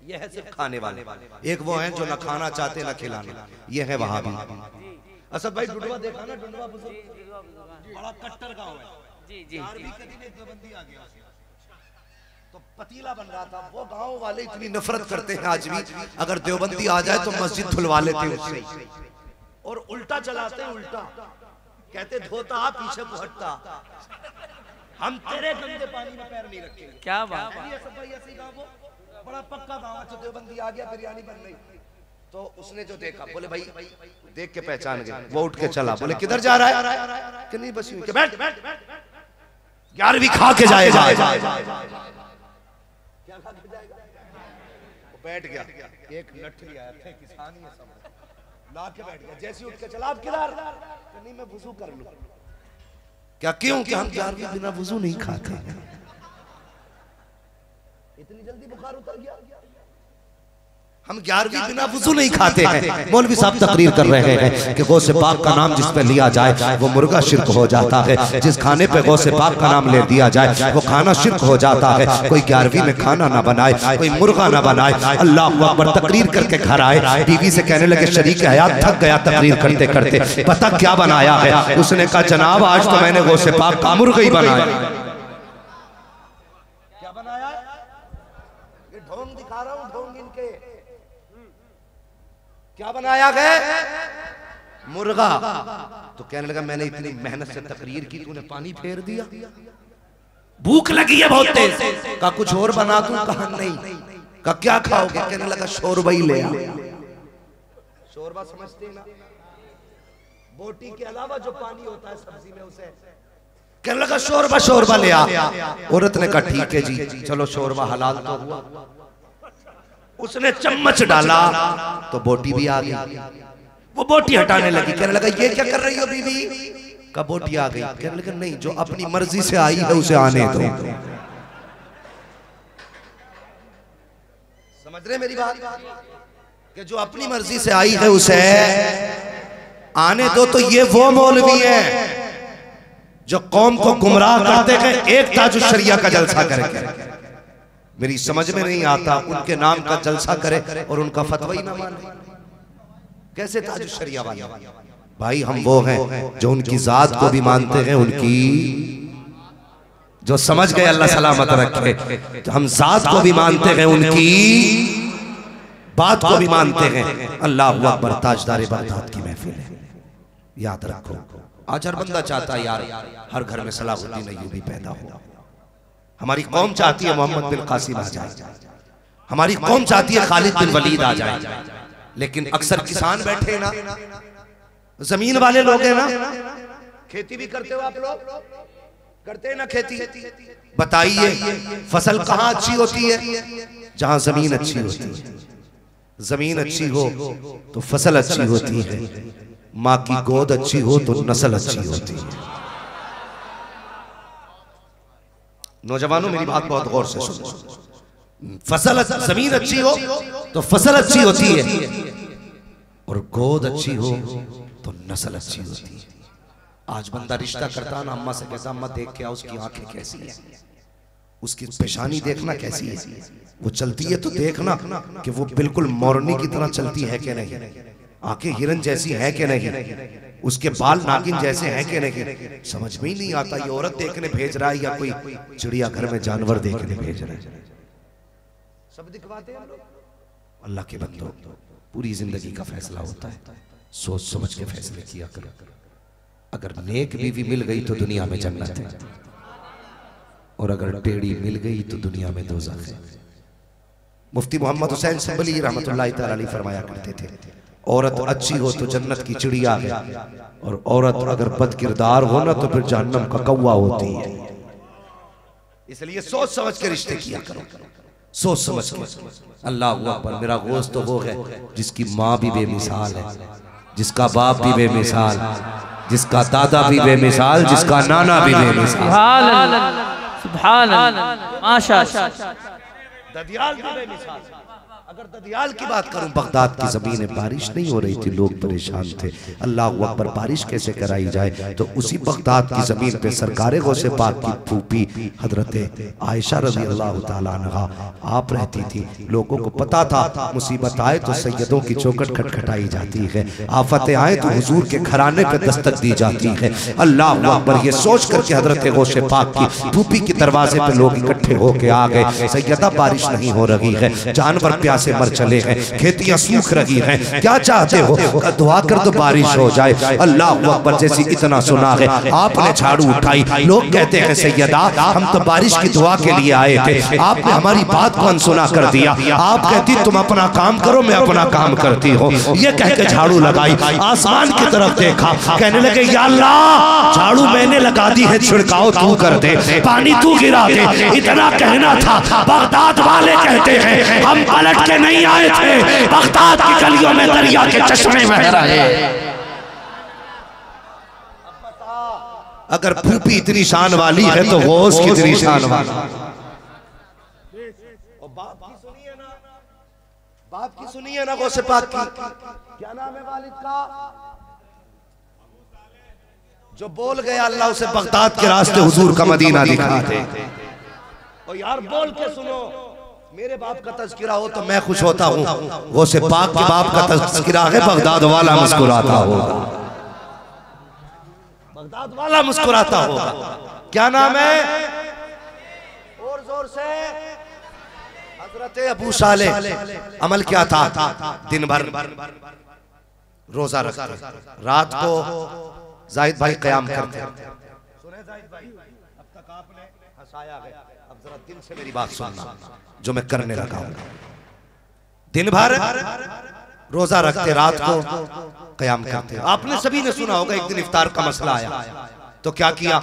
ये है सिर्फ खाने वाले। एक वो हैं जो ना खाना चाहते ना खिलाना, ये है वहां भी। असद भाई डुडवा देखा ना, डुडवा बड़ा कट्टर गांव है। जी जी। देवबंदी आ गया तो पतीला बन रहा था। वो गांव वाले इतनी नफरत करते हैं आज भी, अगर देवबंदी आ जाए तो मस्जिद धुलवा लेते हैं उससे, और उल्टा चलाते हैं। उल्टा कहते धोता पीछे को हटता, हम तेरे गंदे पानी में पैर नहीं रखेंगे। क्या बात है। बड़ा पक्का गाँव है। देवबंदी आ गया, बिरयानी बन गई। तो उसने जो देखा, बोले भाई देख के पहचान गए। वो उठ के चला, बोले किधर जा रहा है? कि नहीं बस यूं, बैठ 11वीं खा के जाएगा। क्या खा के जाएगा? वो बैठ गया, एक लठड़ी आया थे, किसान ही सब ला के बैठ गया। जैसे उठ के चला, आप किधर? नहीं मैं वुजू कर लूं। क्या क्यों? कि हम 11वीं बिना वुजू नहीं खाते। इतनी जल्दी बुखार उतर गया? हम 11वीं बिना वुजू नहीं खाते हैं। मौलवी साहब तकरीर कर रहे हैं कि गौसे पाक का नाम जिस पे लिया जाए वो मुर्गा शिर्क हो जाता है। जिस खाने पे गौसे पाक का नाम ले दिया जाए वो खाना शिर्क हो जाता है। कोई 11वीं में खाना ना बनाए, कोई मुर्गा ना बनाए। अल्लाह अकबर। तकरीर करके घर आए, बीवी से कहने लगे शरीक हयात थक गया तकरीर करते करते, पता क्या बनाया है? उसने कहा जनाब आज तो मैंने गौसे पाक का मुर्गा ही बनाया। क्या बनाया? ये ढोंग दिखा रहा हूं, ढोंग इनके। क्या बनाया गया? मुर्गा। तो कहने लगा मैंने इतनी मेहनत से तकरीर की, तूने पानी फेर दिया। भूख लगी है बहुत तेज। का कुछ और बना दूं? कहा नहीं। का क्या खाओगे? कहने लगा शोरबा ही ले आ। शोरबा समझते ना, बोटी के अलावा जो पानी होता है सब्जी में उसे। कहने लगा शोरबा ले आ। औरत ने कहा ठीक है जी, चलो शोरबा हलाल तो हुआ। उसने चम्मच डाला तो बोटी भी आ गई। वो बोटी हटाने लगी। कहने लगा ये क्या कर रही हो बीवी? का बोटी आ गई। कहने लगा नहीं, जो अपनी मर्जी से आई है उसे आने दो। समझ रहे मेरी बात? कि जो अपनी मर्जी से आई है उसे आने दो। तो ये वो मौलवी है जो कौम को गुमराह करते हैं, एक ताजुश शरिया का जलसा करेंगे। मेरी समझ में नहीं आता उनके नाम का जलसा करे और उनका फतवा ही ना माने। कैसे ताजुश शरिया वाले? भाई हम वो हैं जो उनकी जात को भी मानते हैं, उनकी जो समझ गए अल्लाह सलामत रखे, तो हम जात को भी मानते हैं, उनकी बात को भी मानते हैं। अल्लाह अकबर। ताजदार बगदाद की महफिल है, याद रखो। आज हर बंदा चाहता है यार हर घर में सलाहुद्दीन अय्यूबी पैदा हो। हमारी कौम चाहती है मोहम्मद बिन कासिम आ जाए, हमारी कौम चाहती है खालिद बिन वलीद आ जाए। लेकिन अक्सर किसान बैठे ना, जमीन वाले लोग हैं ना, खेती भी करते हो आप लोग? करते हैं ना खेती? बताइए फसल कहाँ अच्छी होती है? जहां जमीन अच्छी होती है। जमीन अच्छी हो तो फसल अच्छी होती है, माँ की गोद अच्छी हो तो नस्ल अच्छी होती है। नौजवानों मेरी बात बहुत गौर से सुनो। फसल जमीन अच्छी हो तो फसल अच्छी होती है, और गोद अच्छी हो तो नस्ल अच्छी होती है। आज बंदा रिश्ता करता ना, अम्मा से कहता अम्मा देख के आओ उसकी आंखें कैसी है, उसकी पेशानी देखना कैसी है, वो चलती है तो देखना कि वो बिल्कुल मोरनी की तरह चलती है कि नहीं, आंखें हिरन जैसी है कि नहीं। उसके बाल नागिन जैसे हैं कि नहीं, समझ में ही नहीं आता ये औरत देखने भेज रहा है या कोई चिड़िया घर में जानवर देखने भेज रहा है। सब दिखवाते हैं लोग। अल्लाह के बंदो, पूरी जिंदगी का फैसला होता है, सोच समझ के फैसले किया करो। अगर नेक बीवी मिल गई तो दुनिया में जन्नत है, और अगर टेढ़ी मिल गई तो दुनिया में दोज़ख है। मुफ्ती मोहम्मद हुसैन संबली रहमतुल्लाह तआला अलैह फरमाया करते थे, औरत अच्छी हो तो जन्नत की चिड़िया है, और औरत अगर बदकिरदार हो ना तो फिर जहन्नम का कौवा होती है। इसलिए सोच समझ के रिश्ते किया करो, सोच समझ के। अल्लाह अकबर। मेरा गोश्त तो वो है जिसकी माँ भी बेमिसाल है, जिसका बाप भी बेमिसाल, जिसका दादा भी बेमिसाल, जिसका नाना भी बेमिसाल, सुभान अल्लाह, माशाअल्लाह। ददियाल भी बेमिसाल। अगर ददियाल की बात करूं, बगदाद की जमीन में बारिश नहीं हो रही थी, लोग परेशान थे। अल्लाह अकबर, बारिश कैसे कराई जाए? तो उसी बगदाद की जमीन पे सरकारे गौसे पाक की फूफी हजरत आयशा रज़ी अल्लाह तआला अन्हा आप रहती थी। लोगों को पता था मुसीबत आए तो सैयदों की चौखट खटखटाई जाती है, आफतें आए तो हुजूर के घराने पे दस्तक दी जाती है। अल्लाह अकबर, ये सोच करके हजरत गौसे पाक की फूफी के दरवाजे पे लोग इकट्ठे होके आ गए। सैयदा, बारिश नहीं हो रही है, जानवर से मर चले हैं, खेतियां सूख रही हैं, क्या चाहते हो? दुआ कर तो बारिश हो जाए। अल्लाह अकबर। जैसी इतना सुना है, आपने झाड़ू उठाई। लोग कहते हैं सैयदा, हम तो बारिश की दुआ के लिए आए थे, आपने हमारी बात को अनसुना कर दिया। आप कहती तुम अपना काम करो, मैं अपना काम करती हूँ। ये कह के झाड़ू लगाई, आसमान की तरफ देखा, कहने लगे या अल्लाह, झाड़ू मैंने लगा दी है, छिड़काव तू कर दे, पानी तू गिरा दे। इतना कहना था। बगदाद वाले कहते हैं हम पलट के नहीं आए थे, बगदाद की गलियों में दरिया के चश्मे बह रहे। अगर फूफी इतनी शान वाली है तो गौस कितनी शान वाली। बाप की सुनिए ना, बाप की सुनिए ना, गौसे पाक की क्या नाम है वालिद का, जो बोल गया अल्लाह उसे बगदाद के रास्ते हुजूर का मदीना दिखा दे। और यार बोल के सुनो, मेरे बाप का तज़किरा हो तो मैं खुश होता हूँ, गौसे पाक के बाप का तज़किरा है, बगदाद वाला मुस्कुराता होगा, बगदाद वाला मुस्कुराता होगा। क्या नाम है? और जोर से। हजरत अबू सालेह। अमल क्या था? दिन भर रोजा रखते, रात को जाहिद भाई क़याम करते। सुने जाहिद भाई, अब तक आपने हंसाया है, अब जरा दिल से मेरी बात सुनना जो मैं करने लगा हूं। दिन भर रोजा रखते, रात को क़याम करते। आपने सभी ने सुना होगा, एक दिन इफ्तार का मसला आया तो क्या किया?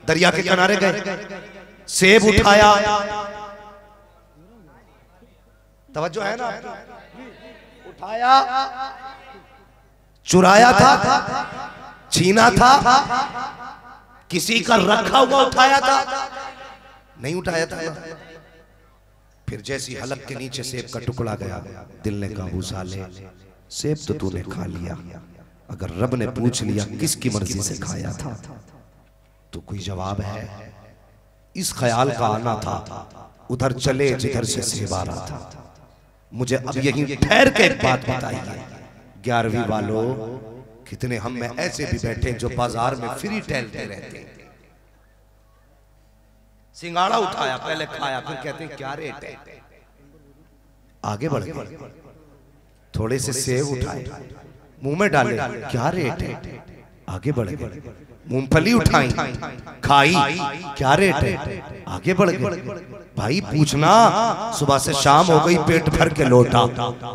दरिया के किनारे गए, सेब उठाया, तवज्जो है ना, उठाया, चुराया था, छीना था, किसी का रखा हुआ उठाया था, नहीं उठाया था। फिर जैसी हलक के नीचे सेब का टुकड़ा गया, दिल ने कहा अबू सालेह, सेब तो तूने खा लिया, अगर रब ने पूछ लिया किसकी मर्जी से खाया था तो कोई जवाब है? इस ख्याल का आना था, उधर चले जिधर से सेब आ रहा था। मुझे अब यही ठहर के एक बात बताइए, 11वीं वालों, कितने हम में ऐसे भी बैठे जो बाजार में फ्री टहलते रहते हैं। सिंगाड़ा उठाया, पहले खाया, फिर कहते हैं क्या रेट है, आगे बढ़ गए। थोड़े से सेब उठाए, मुंह में डाले, क्या रेट है, आगे बढ़ गए। मूंगफली उठाई, खाई, क्या रेट है, आगे बढ़ गए। भाई पूछना, सुबह से शाम हो गई, पेट भर के लौटा,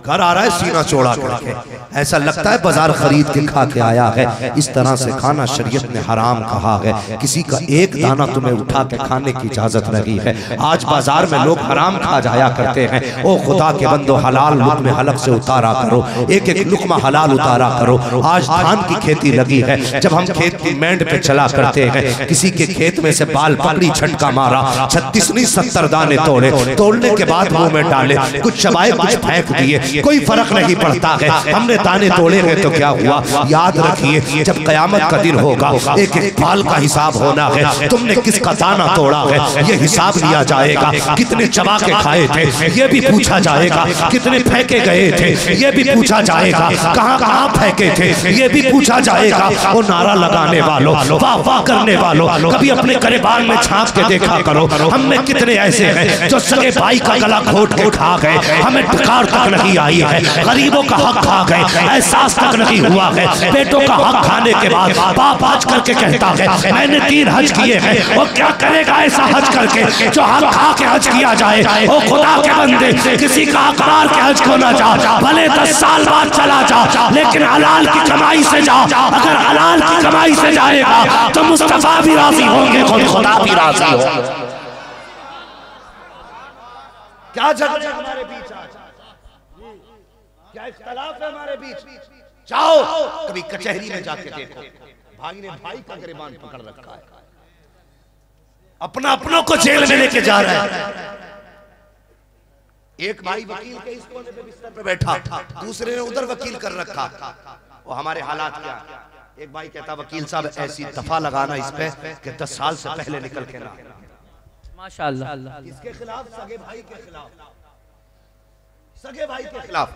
घर आ रहा है सीना चौड़ा करके, ऐसा लगता है बाजार खरीद के खा के आया है। इस तरह से खाना शरीयत ने हराम कहा है, किसी का एक दाना तुम्हें उठा के खाने की इजाजत नहीं है। आज बाजार में लोग हराम खा जाया करते हैं। ओ खुदा के बंदो, हलाल लुक़्मे हलक से उतारा करो, एक एक लुक़मा हलाल उतारा करो। आज धान की खेती लगी है, जब हम खेत की मेंढ पे चला करते हैं, किसी के खेत में से बाल पकड़ी, झटका मारा, 36 नहीं 70 दाने तोड़े, तोड़ने के बाद मुंह में डाले, कुछ चबाए कुछ फेंक दिए, कोई फर्क नहीं पड़ता है। हमने दाने तोड़े हैं तो क्या हुआ? याद रखिए जब कयामत का दिन होगा एक एक बाल का हिसाब होना है। तुमने किसका दाना तोड़ा है ये हिसाब लिया जाएगा। कितने चबा के खाए थे ये भी पूछा जाएगा। कितने फेंके गए थे ये भी पूछा जाएगा। कहां कहां फेंके थे ये भी पूछा जाएगा। वो नारा लगाने वालों, वाह वाह करने वालों, कभी अपने गिरबान में झांक के देखा करो। हम में कितने ऐसे हैं जो सगे भाई का गला घोट के खा गए, हमें ठकार तक नहीं आई है। गरीबों का हक खा गए, एहसास तक नहीं हुआ है। बेटों का हक खाने के बाद बाप आज करके कहता है मैंने 3 हज किए हैं। वो क्या करेगा ऐसा हज करके जो हक खा के हज किया जाए? ओ खुदा के बंदे, किसी का हक मार के हज को ना जा, भले 10 साल बाद चला जा, लेकिन हलाल की कमाई से जा। अगर हलाल की कमाई से जाएगा तो मुस्तफा भी राजी होंगे, खुदा भी राजी होगा। क्या झगड़े हमारे बीच आज, क्या इख्तलाफ है हमारे बीच? जाओ कभी कचहरी में जाके देखो, भाई ने भाई का गिरबान पकड़ रखा है, अपनों को जेल में लेके जा रहा है। एक भाई वकील के इस कोने पे बिस्तर पे बैठा, दूसरे ने उधर वकील कर रखा। वो हमारे हालात क्या? एक भाई कहता वकील साहब ऐसी दफा लगाना इस पे कि 10 साल से पहले निकल के ना। माशाअल्लाह। इसके खिलाफ, सगे भाई के खिलाफ, सगे भाई के खिलाफ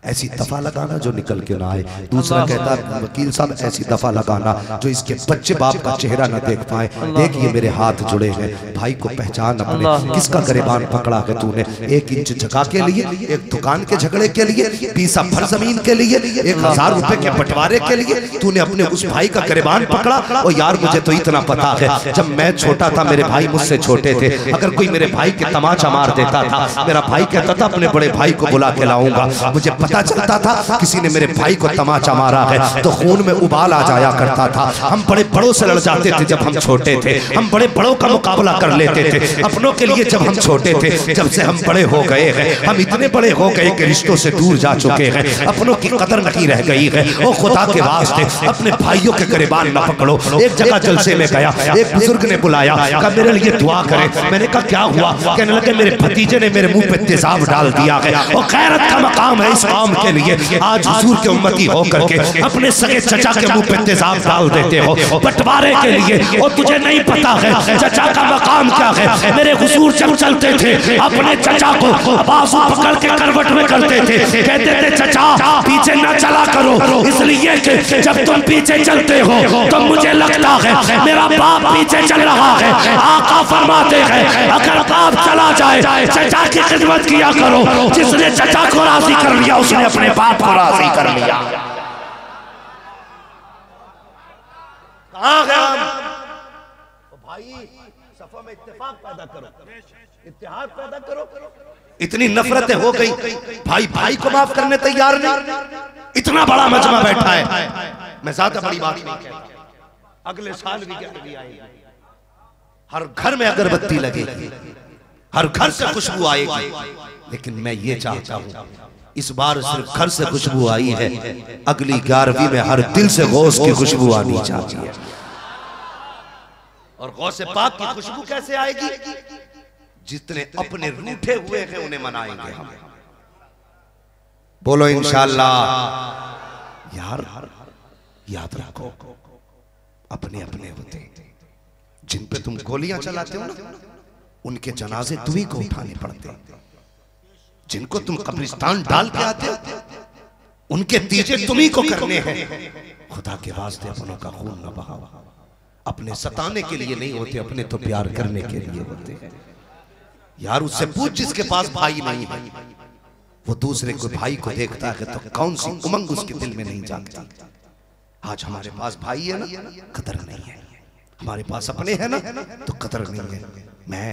ऐसी दफा लगाना जो निकल के ना आए। दूसरा कहता वकील साहब ऐसी दफा लगाना जो इसके बच्चे बाप का चेहरा ना देख पाए। देखिए मेरे हाथ जुड़े हैं, भाई को पहचान अपने, किसका गिरबान पकड़ा है तूने? 1 इंच जगह के लिए, एक दुकान के झगड़े के लिए, 20 भर जमीन के लिए, 1000 रुपए के बंटवारे के लिए तूने अपने उस भाई का गिरबान पकड़ा। और यार मुझे तो इतना पता है जब मैं छोटा था, मेरे भाई मुझसे छोटे थे, अगर कोई मेरे भाई के तमाचा मार देता था, मेरा भाई कहता था अपने बड़े भाई को बुला के लाऊंगा। मुझे पता चलता था किसी ने मेरे भाई को तमाचा मारा है तो खून में उबाल आ जाया करता था। हम बड़े बड़ों से लड़ जाते थे जब हम छोटे थे, हम बड़े बड़ों का मुकाबला कर लेते थे अपनों के लिए जब हम छोटे थे। जब से हम बड़े हो गए हैं, हम इतने बड़े हो गए कि रिश्तों से दूर जा चुके हैं, अपनों की कदर नहीं रह गई है। ओ खुदा के वास्ते अपने भाइयों के गिरबान न पकड़ो। एक जगह जलसे में गया, एक बुजुर्ग ने बुलाया, कहा मेरे लिए दुआ करे। मैंने कहा क्या हुआ? कहने लगे मेरे भतीजे ने मेरे मुंह पे तेजाब डाल दिया है। और खैरत का मकाम है इस कौम के लिए, आज हुजूर के उम्मती होकर के अपने सगे चचा के मुंह पे तेजाब डाल देते हो बंटवारे के लिए। और तुझे नहीं पता है चचा का मकाम क्या है? मेरे हुजूर जब चलते थे अपने चचा को बाजू पकड़ के करवट में करते थे, कहते थे चचा पीछे न चला करो, इसलिए कि जब तुम पीछे चलते हो तो मुझे लगता है मेरा बाप पीछे चल रहा है। आका फरमाते हैं अगर बाप चला जाए चचा की खिदमत किया करो। जिसने चचा को राजी कर लिया उसने अपने बाप को राजी कर लिया। कहां गया भाई? सफा में इत्तेफाक पैदा करो, इत्तेहाद पैदा करो। इतनी नफरतें हो गई, भाई भाई को माफ करने तैयार नहीं। इतना बड़ा मजमा बैठा है, मैं ज्यादा बड़ी बात नहीं कहता। अगले साल भी आएगी, हर घर में अगरबत्ती लगेगी, हर घर से खुशबू आएगी। लेकिन मैं ये चाहता हूं इस बार सिर्फ घर से खुशबू आई है, अगली 11वीं में हर दिल से गौस की खुशबू आनी चाहिए। और गौसे पाक की खुशबू कैसे आएगी? जितने अपने रूठे हुए हैं उन्हें मनाएंगे हम। बोलो इंशाअल्लाह। यार याद रखो अपने अपने होते जिन पे तुम गोलियां चलाते हो ना, उनके जनाजे तुम्ही को उठाने पड़ते। जिनको तुम कब्रिस्तान डाल के आते हो उनके तीजे तुम्ही को करने हैं। खुदा के वास्ते अपनों का खून न बहाओ। अपने सताने के लिए नहीं होते, अपने तो प्यार करने के लिए होते हैं। यार उससे पूछ जिसके पास भाई नहीं है, वो दूसरे को भाई को देखता है तो कौन सी उमंग उसके दिल में नहीं जागती। आज हमारे पास भाई है ना, कदर नहीं है। हमारे पास अपने हैं ना तो कदर नहीं है। मैं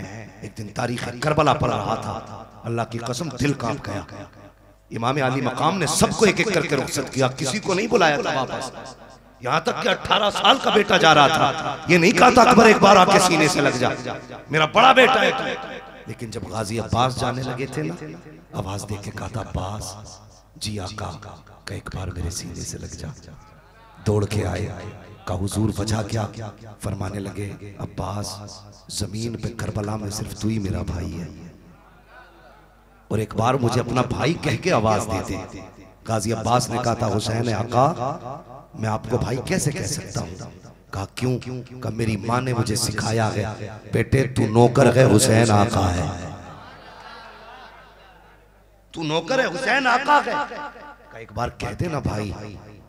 एक दिन तारीख करबला पढ़ रहा था, अल्लाह की कसम दिल कांप गया। इमाम अली मकाम ने सबको एक एक करके रुखसत किया, किसी को नहीं बुलाया था वापस। यहाँ तक कि 18 साल का बेटा जा रहा था, ये नहीं कहा था अकबर एक बार आके सीने से लग जा, मेरा बड़ा बेटा है। लेकिन जब गाजी अब्बास जाने लगे थे ना, आवाज दे के कहा था अब्बास जी आका का एक बार मेरे सीने से लग जा। दौड़ के आए, कहा हुजूर वजह क्या? फरमाने लगे अब्बास, जमीन पे करबला में सिर्फ तू ही मेरा भाई है, और एक बार मुझे अपना भाई कह के आवाज देते। गाजी अब्बास ने कहा था हुसैन आका मैं आपको भाई कैसे कह सकता हूँ? कहा क्यों? कहा मेरी माँ ने मुझे सिखाया है बेटे तू नौकर है हुसैन आका है, तू नौकर है हुसैन आका है। कहा एक बार कह दे ना भाई।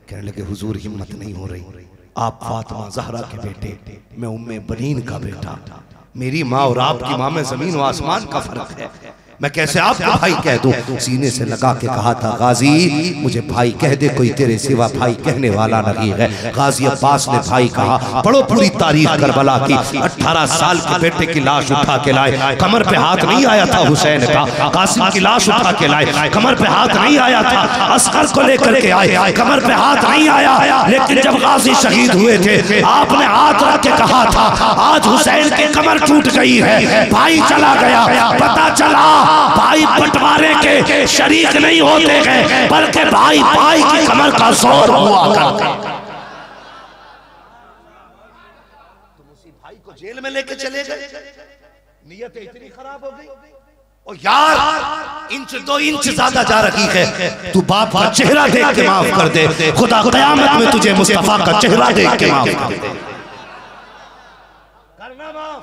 कहने लगे हुजूर हिम्मत नहीं हो रही, आप फातिमा ज़हरा के बेटे, मैं उम्मे बनीन का बेटा, मेरी माँ और आपकी माँ में जमीन और आसमान का फर्क है, मैं कैसे आपको भाई कह दूं? सीने से लगा के कहा था गाजी मुझे भाई कह दे, कोई तेरे सिवा भाई कहने वाला नहीं है। गाजी अब्बास ने भाई कहा, पढ़ो पूरी तारीख करबला की। 18 साल के बेटे की लाश उठा के लाए, कमर पे हाथ नहीं आया था हुसैन का। कासिम की लाश उठा के लाए, कमर पे हाथ नहीं आया था। अस्कर को लेकर के आए, कमर पे हाथ नहीं आया। लेकिन जब गाजी शहीद हुए थे आपने हाथ रख के कहा था आज हुसैन की कमर टूट गई है, भाई चला गया। पता चला भाई बंटवारे के शरीक नहीं होते हैं, बल्कि भाई भाई की कमर का जोर हुआ करते। तुम उसी भाई को जेल में लेके चले गए, नियत इतनी खराब हो गई। और यार इंच 2 इंच ज्यादा जा रही है, तू बाप का चेहरा देख के माफ कर दे, खुदा क़यामत में तुझे मुस्तफा का चेहरा देख के माफ कर दे। करना माफ।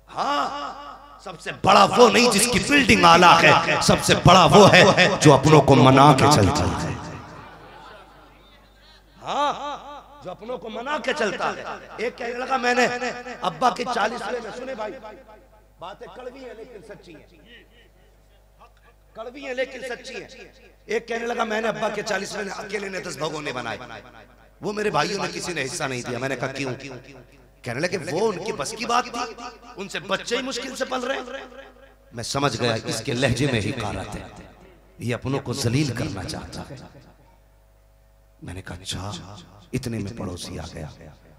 हाँ, सबसे बड़ा वो नहीं जिसकी बिल्डिंग आला है, सबसे बड़ा वो है जो अपनों को मना के चलता है। हाँ, जो अपनों को मना के चलता है। एक कहने लगा मैंने अब्बा के 40वें में, सुने भाई बातें कड़वी है लेकिन सच्ची है, कड़वी है लेकिन सच्ची है। एक कहने लगा मैंने अब्बा के 40वें में अकेले ने 10 भगोने बनाए, वो मेरे भाइयों ने किसी ने हिस्सा नहीं दिया। मैंने कहा क्यों? कहने लगे वो उनकी बस की बात थी, उनसे बच्चे ही मुश्किल से पल रहे। मैं समझ गया इसके लहजे में ही कारत है, ये अपनों को जलील करना चाहता है। मैंने कहा अच्छा। इतने में पड़ोसी आ गया,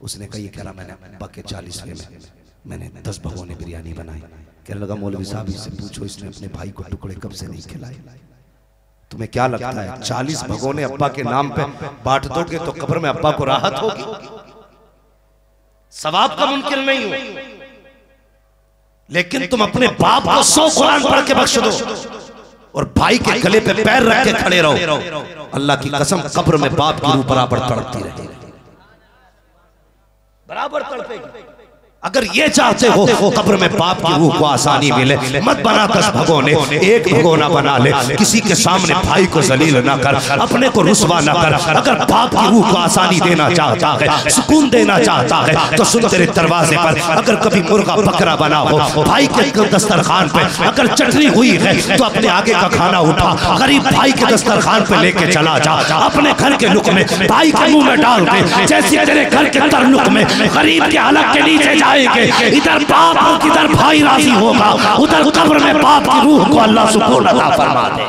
उसने कहा ये कह रहा मैंने अब्बा के 40वें में मैंने 10 भगोने बिरयानी बनाई। कहने लगा मौलवी साहब इससे पूछो इसने अपने भाई को टुकड़े कब से नहीं खिलाए। तुम्हें क्या लगता है 40 भगोने अब्बा के नाम पे बांट दोगे तो कब्र में अब्बा को राहत होगी? सवाब का मुमकिन नहीं हो, लेकिन तुम अपने बाप को 100 कुरान पढ़ के बख्श दो और भाई के गले पे पैर रख के खड़े रहो, अल्लाह की कसम कब्र में बाप की रूह बराबर तड़पती रहेगी, बराबर तड़पेगी। अगर ये चाहते हो कब्र में बाप की रूह को आसानी मिले, मत बना 10 भगोने, एक भगोना बना ले। किसी के सामने भाई को जलील ना कर, अपने को रुसवा ना कर। अगर बाप की रूह को आसानी देना चाहता है, सुकून देना चाहता है, तो सुन तेरे दरवाजे पर अगर कभी मुर्गा बकरा बना हो, भाई के दस्तरखान पे अगर चटनी हुई है तो अपने आगे का खाना उठा, गरीब भाई के दस्तरखान पे लेके चला जा। अपने घर के लुक़मे भाई के मुंह में डाल दे, जैसे तेरे घर के तरलुक में गरीब के हलक के नीचे इधर बाप और किधर भाई राजी होगा, उधर कब्र में बाप की रूह को अल्लाह सुकून अता फरमा दे।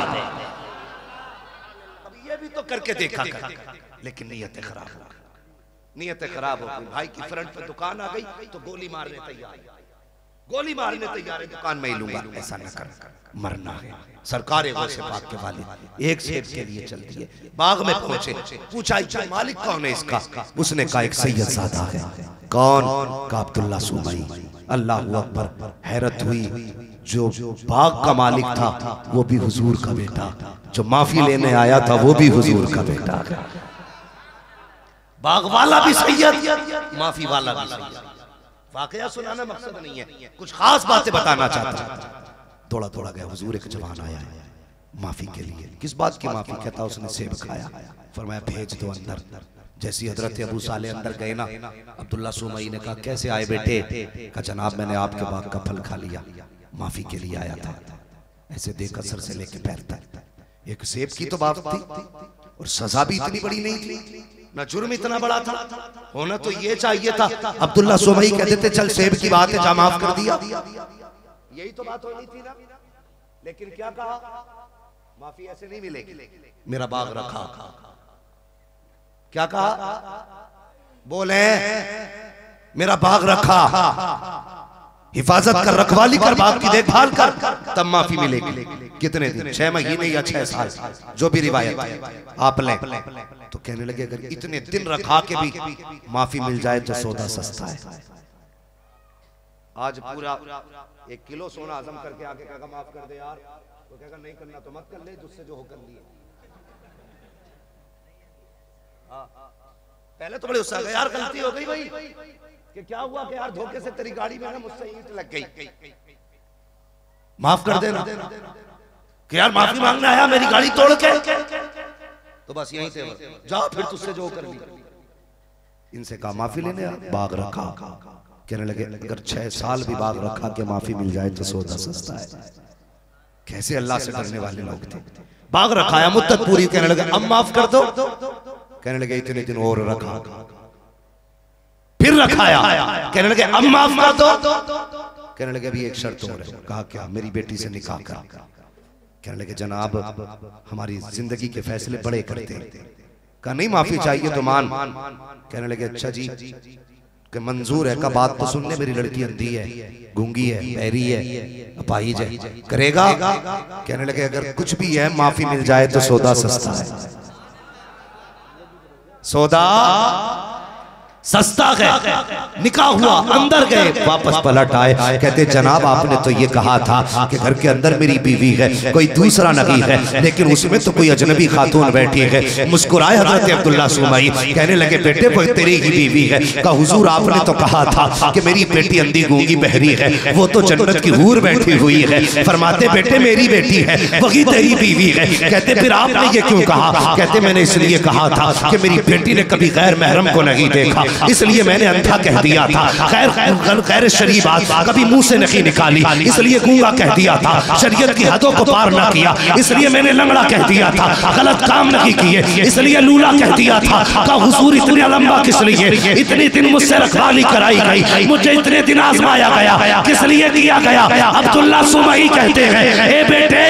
अब ये भी तो करके देखा कर, लेकिन नीयत खराब हो गई, नीयत खराब हो गई। भाई की फ्रंट पे दुकान आ गई तो गोली मारने तैयार, गोली मारने तैयार है, दुकान में ही लूंगा। ऐसा न कर, मरना है। सरकार गौसे पाक के वालिद एक सेब के लिए चलती है, बाग में पहुंचे, पूछा मालिक कौन है इसका? उसने कहा एक सैयदजादा है। कौन? का अब्दुल्ला सुमई। अल्लाह अकबर। हैरत हुई, जो बाग का मालिक था वो भी हुजूर का बेटा, जो माफी लेने आया था वो भी हुजूर का बेटा। बाग वाला भी सैयद, माफी वाला भी सैयद। वाकया सुनाना मकसद नहीं है, कुछ खास बातें बताना चाहता। थोड़ा थोड़ा गया, हुजूर एक जवान आया है माफी के लिए। किस बात की माफी? कहता उसने सेब खाया, फरमाया भेज दो अंदर। जैसी हजरत अबू साले अंदर गए ना, अब्दुल्ला सुमई ने कहा कैसे आए बेटे? कहा जनाब मैंने आपके बाग का फल खा लिया, माफी के लिए आया था। ऐसे देखकर सर से लेके पैर तक, एक सेब की तो बात थी और सजा भी इतनी बड़ी नहीं थी, ना जुर्म इतना बड़ा था। होना तो ये चाहिए था अब्दुल्ला सुमई कहते थे चल सेब की बात है जा माफ कर दिया, यही तो बात होनी थी ना। लेकिन क्या कहा? माफी ऐसे नहीं मिलेगी, मेरा बाग रखा। क्या कहा? बोले मेरा बाग रखा। हिफाजत कर, रखवाली कर, बाप की देखभाल कर, तब माफी मिलेगी। कितने दिन? 6 महीने या 6 साल, जो भी रिवायत आप लें। तो कहने लगे अगर इतने दिन रखा के भी माफी मिल जाए तो सौदा सस्ता है। आज पूरा 1 किलो सोना हजम करके आके कहेगा माफ कर दे यार, तो कहेगा नहीं करना तो मत कर ले, तुझसे जो हो कर लिए। पहले तो बड़े उत्साह यार गलती हो गई भाई, कि क्या हुआ कि यार धोखे से तेरी गाड़ी में ना मुझसे ईंट लग गई, माफ कर देना। कि यार माफी मांगने आया मेरी गाड़ी तोड़ के, तो बस यहीं से जाओ फिर तुझसे जो कर ली। इनसे कहा माफी लेने बाग रखा। कहने लगे अगर 6 साल भी बाग रखा के माफी मिल जाए तो सौदा सस्ता है। कैसे अल्लाह से डरने वाले लोग थे। बाग रखाया, मुद्दत पूरी, कहने लगे अब माफ कर दो। कहने लगे इतने दिन और रखा, फिर रखाया, कहने लगे अब माफ कर दो। कहने लगे अभी एक शर्त और है। कहा क्या? मेरी बेटी से निकाह कर। कहने लगे जनाब हमारी जिंदगी के फैसले बड़े करते हैं। कहा नहीं माफी चाहिए तो मान। कहने लगे अच्छा जी कि मंजूर है। का बात तो सुनने, मेरी लड़की अंधी है, गूंगी है, बहरी है, अपाहिज है, करेगा? कहने लगे अगर कुछ भी है माफी मिल जाए तो सौदा सस्ता है। सौदा सस्ता है। निकाह हुआ, अंदर गए, वापस पलट आए, कहते जनाब आपने तो ये कहा था कि घर के अंदर मेरी बीवी है, कोई दूसरा नहीं है, लेकिन उसमें तो कोई अजनबी खातून बैठी है। मुस्कुराए हजरत अब्दुल्ला सुमाई, कहने लगे बेटे वो तेरी ही बीवी है। कहा हुजूर आपने तो कहा था कि मेरी बेटी अंधी गूंगी बहरी है, वो तो जन्नत की हूर बैठी हुई है। फरमाते बेटे मेरी बेटी है, वही तेरी बीवी है। कहते फिर आपने ये क्यों कहा? कहते मैंने इसलिए कहा था कि मेरी बेटी ने कभी गैर महरम को नहीं देखा, इसलिए मैंने अंधा कह दिया था। खैर शरीफ बात कभी मुंह से नहीं निकाली, इसलिए गूंगा कह दिया था। शरीयत की हदों को पार ना किया, इसलिए मैंने लंगड़ा कह दिया था। गलत काम नहीं किए, इसलिए लूला कह दिया था। का हुजूर इतना लंबा किस लिए? इतने दिन मुझसे रखवाली कराई गई, मुझे इतने दिन आजमाया गया, किस लिए किया गया? अब्दुल्ला सुमई कहते हैं ए बेटे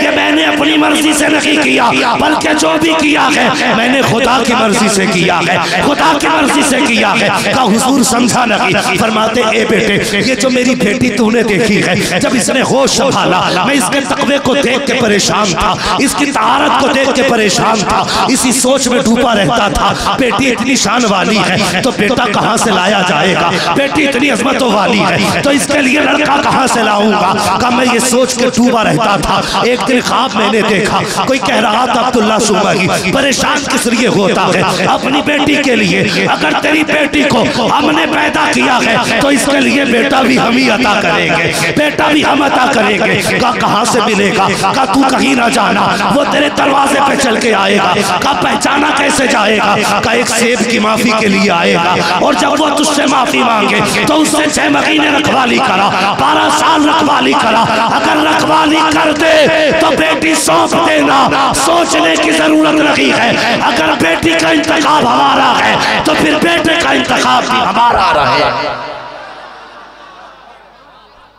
ये मैंने अपनी मर्जी से नहीं किया, बल्कि जो भी किया है मैंने खुदा की मर्जी से किया है, खुदा की मर्जी से किया है। का हुजूर समझा नहीं। फरमाते ए बेटे ये जो मेरी बेटी तूने देखी है, जब इसने होश संभाला मैं इसके तकवे को देख के परेशान था, इसकी तारत को देख के परेशान था, इसी सोच में डूबा रहता था। बेटी इतनी शान वाली है तो बेटा कहां से लाया जाएगा? बेटी इतनी अजमतों वाली है तो इसके लिए लड़का कहां से लाऊंगा? का मैं ये सोच के डूबा रहता था। एक दिन ख्वाब मैंने देखा, कोई कह रहा था अब्दुल्ला सुमई परेशान किस लिए होता है? अपनी बेटी के लिए। अगर तेरी बेटी को हमने पैदा किया है तो इसके लिए बेटा भी हम ही अता करेंगे, बेटा भी हम अता करेंगे। का कहां से मिलेगा? का तू कहीं ना जाना, वो तेरे दरवाजे पे चल के आएगा। का पहचाना कैसे जाएगा? का एक सेब की माफी के लिए आएगा, और जब वो तुझसे माफी मांगे तो उससे 6 महीने रखवाली करा, 12 साल रखवाली करा। अगर रखवाली कर दे तो बेटी सौंप देना, सोचने की जरूरत नहीं है। अगर बेटी का इंतखाब हमारा है तो फिर बेटे का इंतखाब भी हमारा रहे।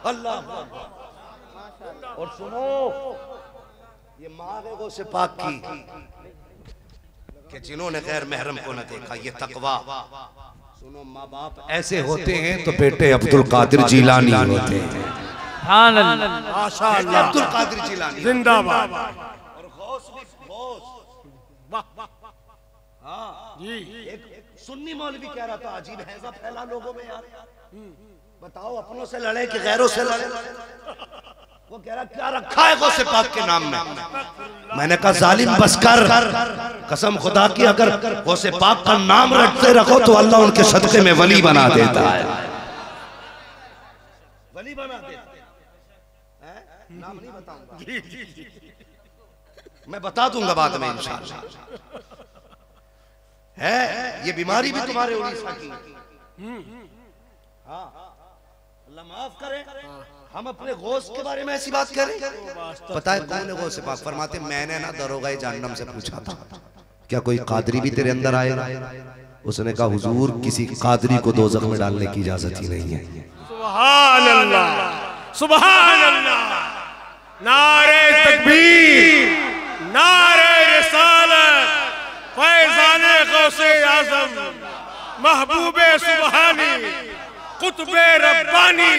अल्लाह। और सुनो ये माँ से पाक की कि जिन्होंने गैर महरम को न देखा, ये तकवा। सुनो माँ बाप ऐसे होते हैं तो बेटे अब्दुल कादिर जिलानी होते हैं। माशाअल्लाह, अब्दुल कादिर जिलानी जिंदाबाद। और गौस भी गौस। हाँ जी। एक सुन्नी मौलवी कह रहा था अजीब हैजा फैला लोगों में यार, बताओ अपनों से लड़े कि गैरों से लड़े? वो कह रहा क्या रखा है गौसे पाक के नाम में? मैंने कहा जालिम बस कर, कसम खुदा की अगर गौसे पाक का नाम रखते रखो तो अल्लाह उनके सदके में वली बना देता है, वली बना देता है। नाम नहीं बताऊंगा, मैं बता दूंगा बाद में इंशाअल्लाह। है ये बीमारी भी तुम्हारे उड़ीसा की। हाँ अल्लाह माफ करे, हम अपने गौस के बारे में ऐसी बात करें। पता है कौन है गौस पाक? फरमाते मैंने ना दरोगाए जहन्नम से पूछा था क्या कोई कादरी भी तेरे अंदर आएगा? उसने कहा हुजूर किसी कादरी को दोज़ख में डालने की इजाजत ही नहीं है। सुभान अल्लाह, सुभान अल्लाह, नारे तकबीर, नारे रिसालत, फैज़ाने गौसे आज़म, महबूबे सुबहानी, कुतुबे रब्बानी,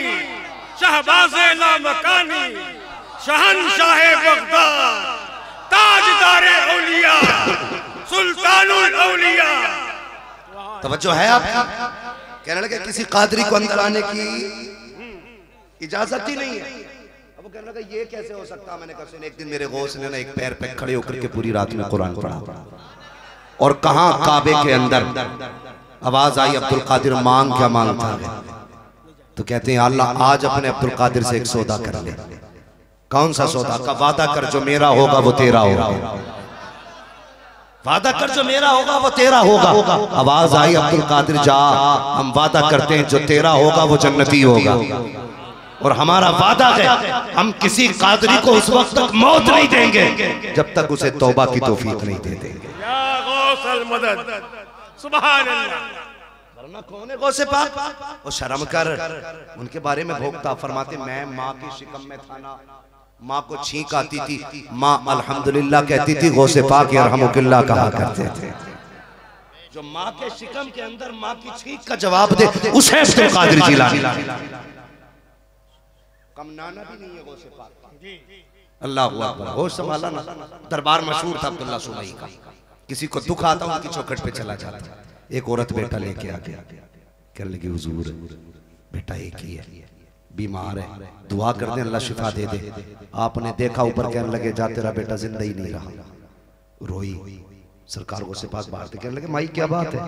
शहबाज़े लामकानी शहंशाह बगदाद ताजदारे औलिया सुल्तानुल औलिया। तवज्जो है आपकी? कहने लगे किसी कादरी को अंदर आने की इजाजत ही नहीं है। अब वो कहने लगा ये कैसे हो सकता? मैंने कहा सुन, एक दिन मेरे गौस ने ना एक पैर पे खड़े होकर के पूरी रात में कुरान पढ़ा और कहां काबे के अंदर आवाज आई अब्दुल कादिर मांग क्या मांगता है? तो कहते हैं अल्लाह आज अपने अब्दुल कादिर से एक सौदा कर ले। कौन सा सौदा? का वादा कर जो मेरा होगा वो तेरा होगा। वादा कर जो मेरा होगा वो तेरा होगा। आवाज आई अब्दुल कादिर जा, हम वादा करते हैं जो तेरा होगा वो जन्नती होगा और हमारा वादा है हम किसी कादरी को उस वक्त तक मौत नहीं देंगे जब तक उसे तौबा की तौफीक नहीं दे देंगे। या गौसल मदद सुभान अल्लाह। वरना कौन है गौसे पाक? वो शर्म कर उनके बारे में भोगता। फरमाते मैं माँ की शिकम में था ना, माँ को छींक आती थी, माँ अल्हम्दुलिल्लाह कहती थी, गौसे पाक यरहमुकल्लाह कहा करते थे। जो माँ के शिकम के अंदर माँ की छींक का जवाब दे उसे अब्दुल कादिर जिलानी। कम नाना भी नहीं है गौसे पाक। अल्लाह अकबर। होश संभाला ना। दरबार मशहूर था अब्दुल्ला सुमई का। किसी को दुख आता उनकी चौखट पे चला जाता। एक औरत बेटा लेके आ गया, कहने लगी हुजूर बेटा एक ही है, बीमार है, दुआ कर दे अल्लाह शिफा दे दे। आपने देखा ऊपर, कहने लगे जा तेरा बेटा जिंदा ही नहीं रहा। रोई। सरकार को से पास बाहर थे, कहने लगे माई क्या बात है?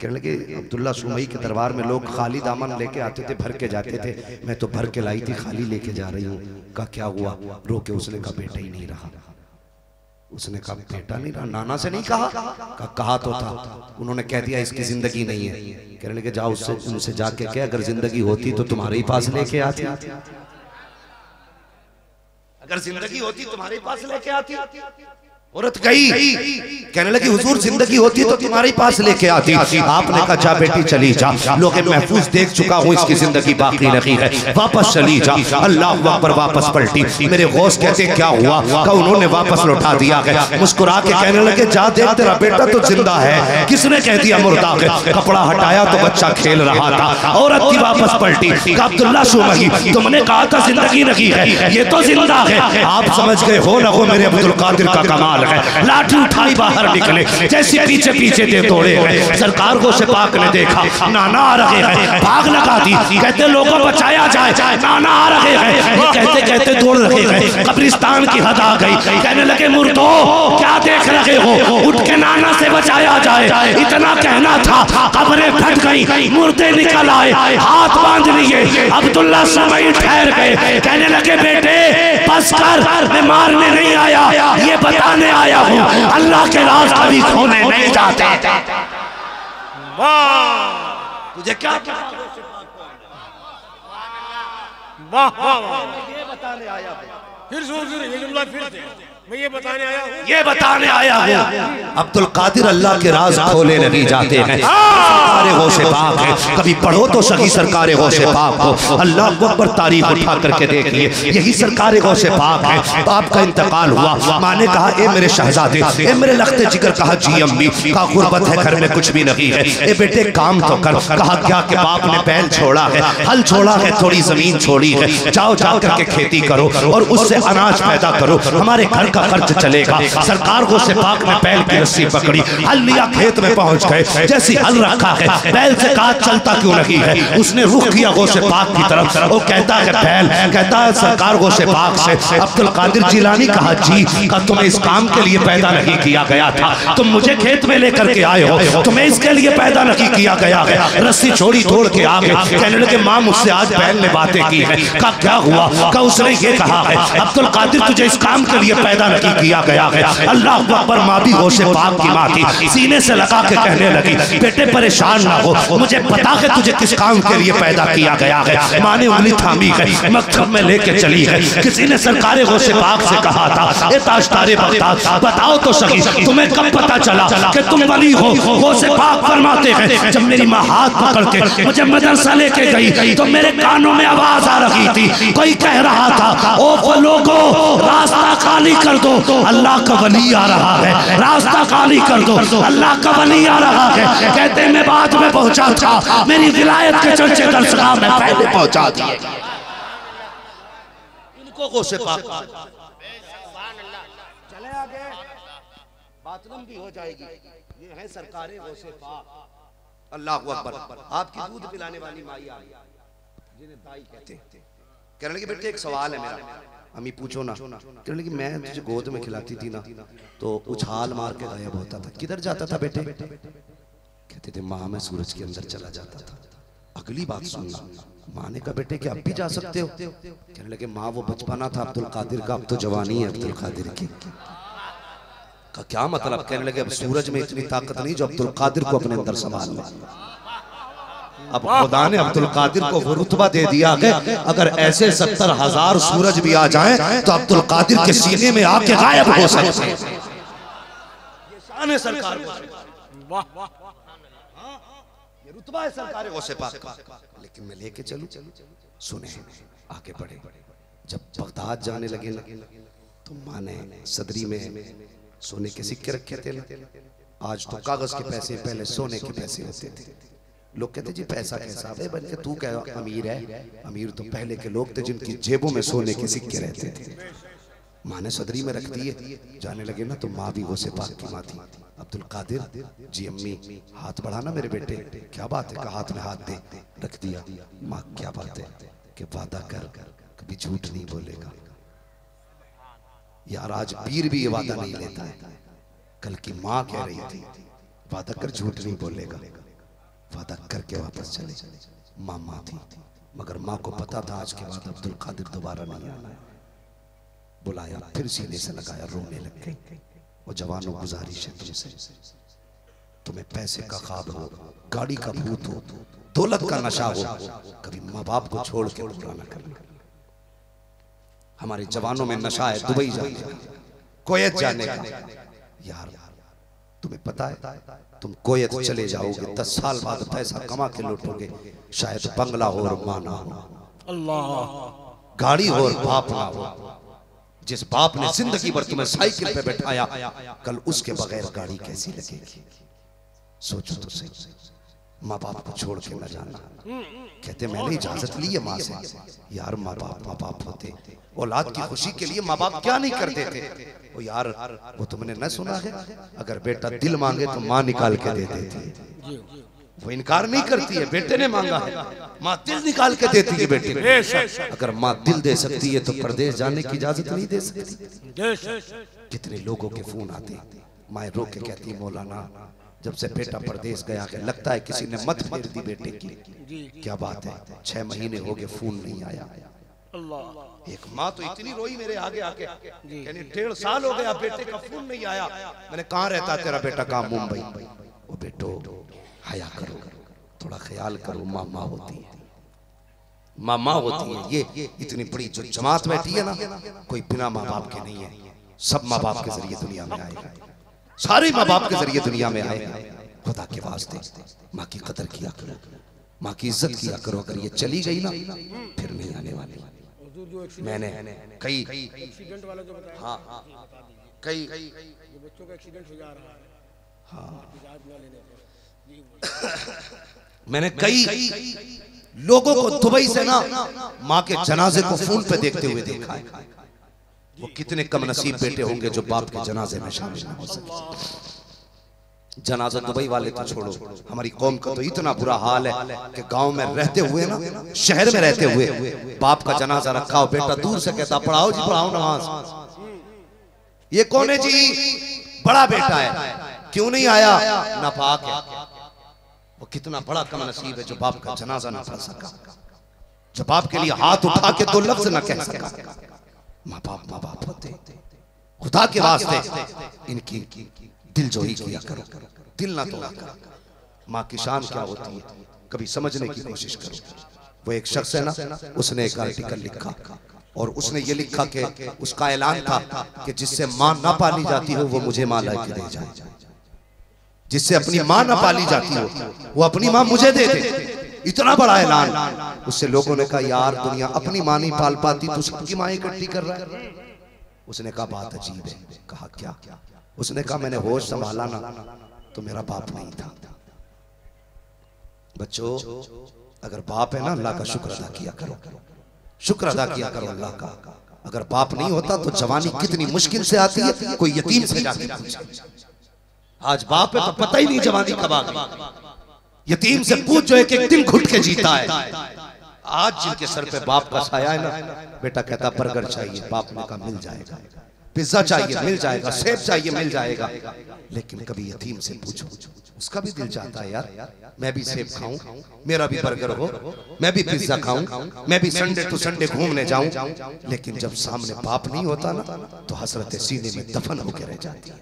कहने लगे अब्दुल्ला सुमई के दरबार में लोग खाली दामन लेके आते थे, भर के जाते थे, मैं तो भर के लाई थी, खाली लेके जा रही हूँ। कहा क्या हुआ? रो के उसने कहा बेटा ही नहीं रहा। उसने कहा बेटा नहीं रहा? नाना से नहीं कहा? कहा तो था। उन्होंने कह दिया इसकी जिंदगी नहीं है। कहने लगे जाओ उससे उनसे जाके कह अगर जिंदगी होती तो तुम्हारे ही पास लेके आती, अगर जिंदगी होती तुम्हारे पास लेके आती। औरत गई, कहने लगी हुजूर जिंदगी होती तो तुम्हारे पास लेके आती। आपने कहा जा बेटी चली जा, लोग महफूज देख चुका हूँ, इसकी जिंदगी बाकी नहीं है, वापस चली जा। अल्लाह अकबर। वापस पलटी। मेरे गौस कहते क्या हुआ? कहा उन्होंने वापस लौटा दिया है। मुस्कुरा के कहने लगे जा देख तेरा बेटा तो जिंदा है। किसने कह दिया मुर्दा है? कपड़ा हटाया तो बच्चा खेल रहा था। औरत की वापस पलटी। अब्दुल्ला सुमई तुमने कहा था जिंदगी नहीं है, ये तो जिंदा है। आप समझ गए हो ना हो मेरे अब्दुल कादिर का कमाल। लाठी उठाई बाहर निकले, जैसे पीछे पीछे दे दौड़े गए। सरकार को से पाक ने देखा नाना आ रहे हैं, भाग लगा दी। कहते लोगों बचाया जाए, नाना आ रहे हैं। ये कहते कहते दौड़ रहे हैं, कब्रिस्तान की हद आ गई। कहने लगे मुर्दो क्या देख रहे हो, उठ के नाना से बचाया जाए। इतना कहना था, कब्रें फट गई, मुर्दे निकल आए, हाथ बांध लिए। अब्दुल्ला सुमई ठहर गए, कहने लगे बेटे बस कर, मैं मारने नहीं आया, ये बताने आया हूँ अल्लाह के राज कभी खोने नहीं जाते। वाह तुझे क्या ये बताने आया हूँ। फिर ये जुमला फिर से मैं ये बताने आया हूँ, ये बताने आया हूँ। अब्दुल कादिर अल्लाह के राज खोले नहीं जाते हैं। सरकारे गौसे पाक है, कभी पढ़ो तो सही सरकारे गौसे पाक हो। अल्लाह अकबर तारीख उठा करके देखिए, यही सरकारे गौसे पाक है। बाप का इंतकाल हुआ, माँ ने कहा ए मेरे शहजादे, ए मेरे लखते जिगर। कहा जी अम्मी। कहा गुर्बत है, घर में कुछ भी नहीं है। ए बेटे काम तो कर। कहा क्या? कि बाप ने बैल छोड़ा है, हल छोड़ा है, थोड़ी जमीन छोड़ी है, जाओ जा करके खेती करो और उससे अनाज पैदा करो, हमारे घर का खर्च चलेगा। सरकार को से पाक ने बैल की रस्सी पकड़ी, हल लिया, खेत में पहुंच गए। जैसी हल रखा है, बैल से कहा चलता क्यों नहीं है? उसने रुख किया गौसे पाक की तरफ। वो कहता है बैल, कहता है सरकार गौसे पाक से अब्दुल कादिर जिलानी। कहा जी, का तुम्हें इस काम के लिए पैदा नहीं किया गया था, तुम मुझे खेत में लेकर के आए हो, तुम्हें इसके लिए पैदा नहीं किया गया है। रस्सी छोड़ी, तोड़ के आ गए। कहने लगे माँ मुझसे आज बैल ने बातें की है। कहा क्या हुआ? कहा उसने ये कहा है अब्दुल कादिर तुझे इस काम के लिए पैदा नहीं किया गया है। अल्लाह अकबर। माँ भी गौसे पाक की माँ थी, सीने से लगा के कहने लगी बेटे परेशान ना हो, मुझे पता है तुझे किस काम के लिए पैदा किया गया है। माँ ने उंगली थामी है, मकतब में लेके चली है। किसी ने सरकारे गौसे पाक से कहा था ए ताजदारे बगदाद बताओ तो सही तुम्हें कब पता चला कि तुम वली हो? गौसे पाक फरमाते हैं जब मेरी माँ हाथ पकड़ के मुझे मदरसा लेके गई तो मेरे कानों में आवाज आ रही थी, कोई कह रहा था ओ लोगों रास्ता खाली कर दो, अल्लाह का वली आ रहा है, रास्ता खाली कर दो, अल्लाह का वली आ रहा है। कहते मैं बाद में पहुंचा था, मेरी विलायत के चर्चे दरसगाह में पहले पहुंचा दिए। उनको गौसे पाक चले आगे, बात लंबी हो जाएगी। ये है सरकारे गौसे पाक। अल्लाह अकबर। आपकी दूध पिलाने वाली माई आ गई, जिन्हें दाई कहते हैं। कहने लगे बेटे एक सवाल है मेरा। अम्मी पूछो ना। कहने लगी मैं तुझे गोद में खिलाती थी ना तो उछाल मार के गायब होता था, किधर जाता था बेटे? कहते थे माँ मैं सूरज के अंदर चला जाता था। अगली बात सुनना, माँ ने कहा बेटे क्या अब भी जा सकते हो? कहने लगे माँ वो बचपना था अब्दुल कादिर का, अब तो जवानी है अब्दुल कादिर की। का क्या मतलब? कहने लगे अब सूरज में इतनी ताकत नहीं जो अब्दुल कादिर को अपने अंदर संभाल ले। अब खुदा ने अब्दुल कादिर को वो रुतबा दे दिया है, अगर ऐसे 70,000 सूरज भी आ जाएं तो अब्दुल कादिर के सीने में आके गायब हो सकते हैं। ये शान है सरकार को। ये रुतबा है सरकार गौसे पाक का। लेकिन मैं लेके चलूं, सुने आगे बढ़े। जब बगदाद जाने लगे तो माँ ने सदरी में सोने के सिक्के रखे थे ना। आज तो कागज के पैसे, पहले सोने के पैसे होते थे। लोग कहते जी पैसा कैसा है? बल्कि तू क्या अमीर है? अमीर तो पहले के लोग थे जिनकी जेबों में सोने के सिक्के रहते थे। माँ ने सदरी में रख दिए। जाने लगे ना तो माँ भी गौसे पाक की माँ थी। अब्दुल कादिर जी अम्मी हाथ बढ़ाना मेरे बेटे। क्या बात है? हाथ में हाथ दे रख दिया। माँ क्या बात है? कि वादा कर कभी झूठ नहीं बोलेगा। यार आज पीर भी ये वादा नहीं लेता है। कल की माँ कह रही थी वादा कर झूठ नहीं बोलेगा। वादा करके वापस चले। माँ थी मगर माँ को पता था आज के बाद अब्दुल कादिर दोबारा नहीं आना है। बुलाया, फिर सीने से लगाया, रोने लग गई। वो जवानों गुजारिश है तुमसे, तुम्हें पैसे का ख्वाब हो, गाड़ी का भूत हो, दौलत का नशा हो, कभी माँ बाप को छोड़ के पूरा न करना। हमारे जवानों में नशा है दुबई जाने का, कुवैत जाने का। यार तुम्हें पता है तुम कुवैत चले जाओगे 10 साल बाद पैसा कमा के लौटोगे, शायद बंगला हो और मां ना हो, अल्लाह गाड़ी हो और बाप ना हो। जिस बाप ने जिंदगी भर तुम्हें साइकिल पे बैठाया, कल उसके बगैर गाड़ी कैसी लगेगी? सोचो तो सही। माँ बाप को छोड़ के न जाना। कहते मैंने इजाजत ली है माँ से। यार माँ बाप होते, औलाद की खुशी के लिए माँ बाप क्या नहीं करते थे। वो यार वो तुमने न सुना है, अगर बेटा दिल मांगे तो माँ निकाल के दे देती। वो इनकार नहीं करती है, बेटे ने मांगा है माँ दिल निकाल के देती है बेटे ने। अगर माँ दिल दे सकती है तो परदेश जाने की इजाजत नहीं दे सकती। कितने लोगों के फोन आते, माँ रो के कहती है मौलाना जब से बेटा परदेश गया के लगता है किसी ने मत फेर दी बेटे की। क्या बात है? 6 महीने हो गए फोन नहीं आया। एक माँ तो इतनी रोई मेरे आगे आके, यानी 1.5 साल हो गया बेटे का फोन नहीं आया। मैंने कहाँ रहता तेरा बेटा? कहाँ? मुंबई। वो बेटो हया करो, थोड़ा ख्याल करो, माँ होती है, माँ होती है। ये इतनी बड़ी जो जमात बैठी है ना, कोई बिना माँ बाप के नहीं है। सब माँ बाप के जरिए दुनिया में आएगा, सारे माँ बाप के जरिए दुनिया में आएगा। खुदा के वास्ते माँ की कदर किया करो, माँ की इज्जत किया करो। अगर ये चली गई ना फिर नहीं आने वाली। मैंने कई एक्सीडेंट वाला जो बताया, हाँ कई बच्चों का एक्सीडेंट हो जा रहा है, हाँ जी मैंने कई लोगों को दुबई से ना माँ के जनाजे को फोन पे देखते हुए देखा है। वो कितने कम नसीब बेटे होंगे जो बाप के जनाजे में शामिल न हो सके। जनाजा दुबई वाले तो छोड़ो, हमारी कौम का तो इतना बुरा हाल है कि गांव में रहते हुए ना, शहर में रहते हुए बाप का जनाजा रखा हो, बेटा दूर से कहता पढ़ाओ जी पढ़ाओ नमाज। ये कौन है जी? बड़ा बेटा है, क्यों नहीं आया? नापाक है। वो कितना बड़ा कम नसीब है जो बाप का जनाजा ना पढ़ सका, जो बाप के लिए हाथ उठा के 2 लफ्ज न कह सका। माँ बाप होते, खुदा के वास्ते इनकी दिल जोई किया करो, दिल ना तोड़ा करो। माँ की शान क्या होती है कभी समझने की कोशिश करो। वो एक शख्स है ना, उसने एक आर्टिकल लिखा और उसने ये लिखा कि उसका ऐलान था कि जिससे माँ ना पाली जाती हो वो मुझे माँ लाके दे जाए। जिससे अपनी माँ ना पाली जाती हो वो अपनी माँ मुझे दे दे। इतना बड़ा ऐलान। उससे लोगों ने कहा यार दुनिया अपनी माँ नहीं पाल पाती, तू सबकी माँ इकट्ठी कर रहा है। उसने कहा बात अजीब है। कहा क्या? उसने कहा मैंने होश संभाला ना तो मेरा बाप नहीं था। बच्चों अगर बाप है ना, अल्लाह का शुक्र अदा किया करो, शुक्र अदा किया करो अल्लाह का। अगर बाप नहीं होता तो जवानी कितनी मुश्किल से आती है, कोई यतीम से जाके पूछे। आज बाप है तो पता ही नहीं जवानी कब आ गई। यतीम से पूछ जो एक एक दिन घुट के जीता है। आज जिनके सर पे बाप का साया है ना, बेटा कहता बर्गर चाहिए, बाप ने कहा मिल जाएगा, पिज्जा चाहिए मिल जाएगा, सेब चाहिए मिल जाएगा। लेकिन कभी यतीम से पूछो, उसका भी दिल चाहता है यार मैं भी सेब खाऊं, मेरा भी बर्गर हो, मैं भी पिज्जा खाऊं, मैं भी संडे टू संडे घूमने जाऊं। लेकिन जब सामने बाप नहीं होता ना, तो हसरत सीने में दफन होकर रह जाती है।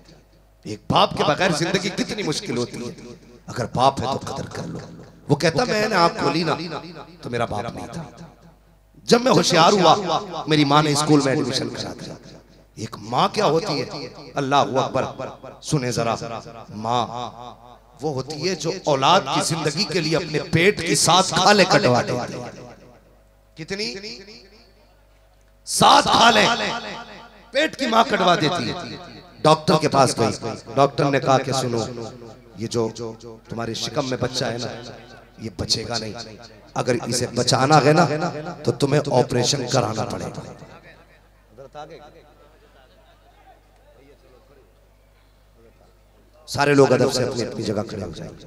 एक बाप के बगैर जिंदगी कितनी मुश्किल होती है। अगर बाप है तो कदर कर लो। वो कहता मैंने आंख खोली ना तो मेरा बाप नहीं था। जब मैं होशियार हुआ मेरी माँ ने स्कूल में एडमिशन करा दिया। एक माँ क्या होती है, अल्लाह अकबर, सुने जरा। माँ वो होती है जो औलाद की जिंदगी के लिए अपने पेट की 7 खाले कटवा देती है। कितनी? 7 खाले पेट की माँ कटवा देती है। डॉक्टर के पास गई, डॉक्टर ने कहा कि सुनो ये जो तुम्हारे शिकम में बच्चा है ना, ये बचेगा नहीं, अगर इसे बचाना है ना तो तुम्हें ऑपरेशन कराना पड़ेगा। सारे लोग अदब से अपनी अपनी जगह खड़े हो जाएंगे।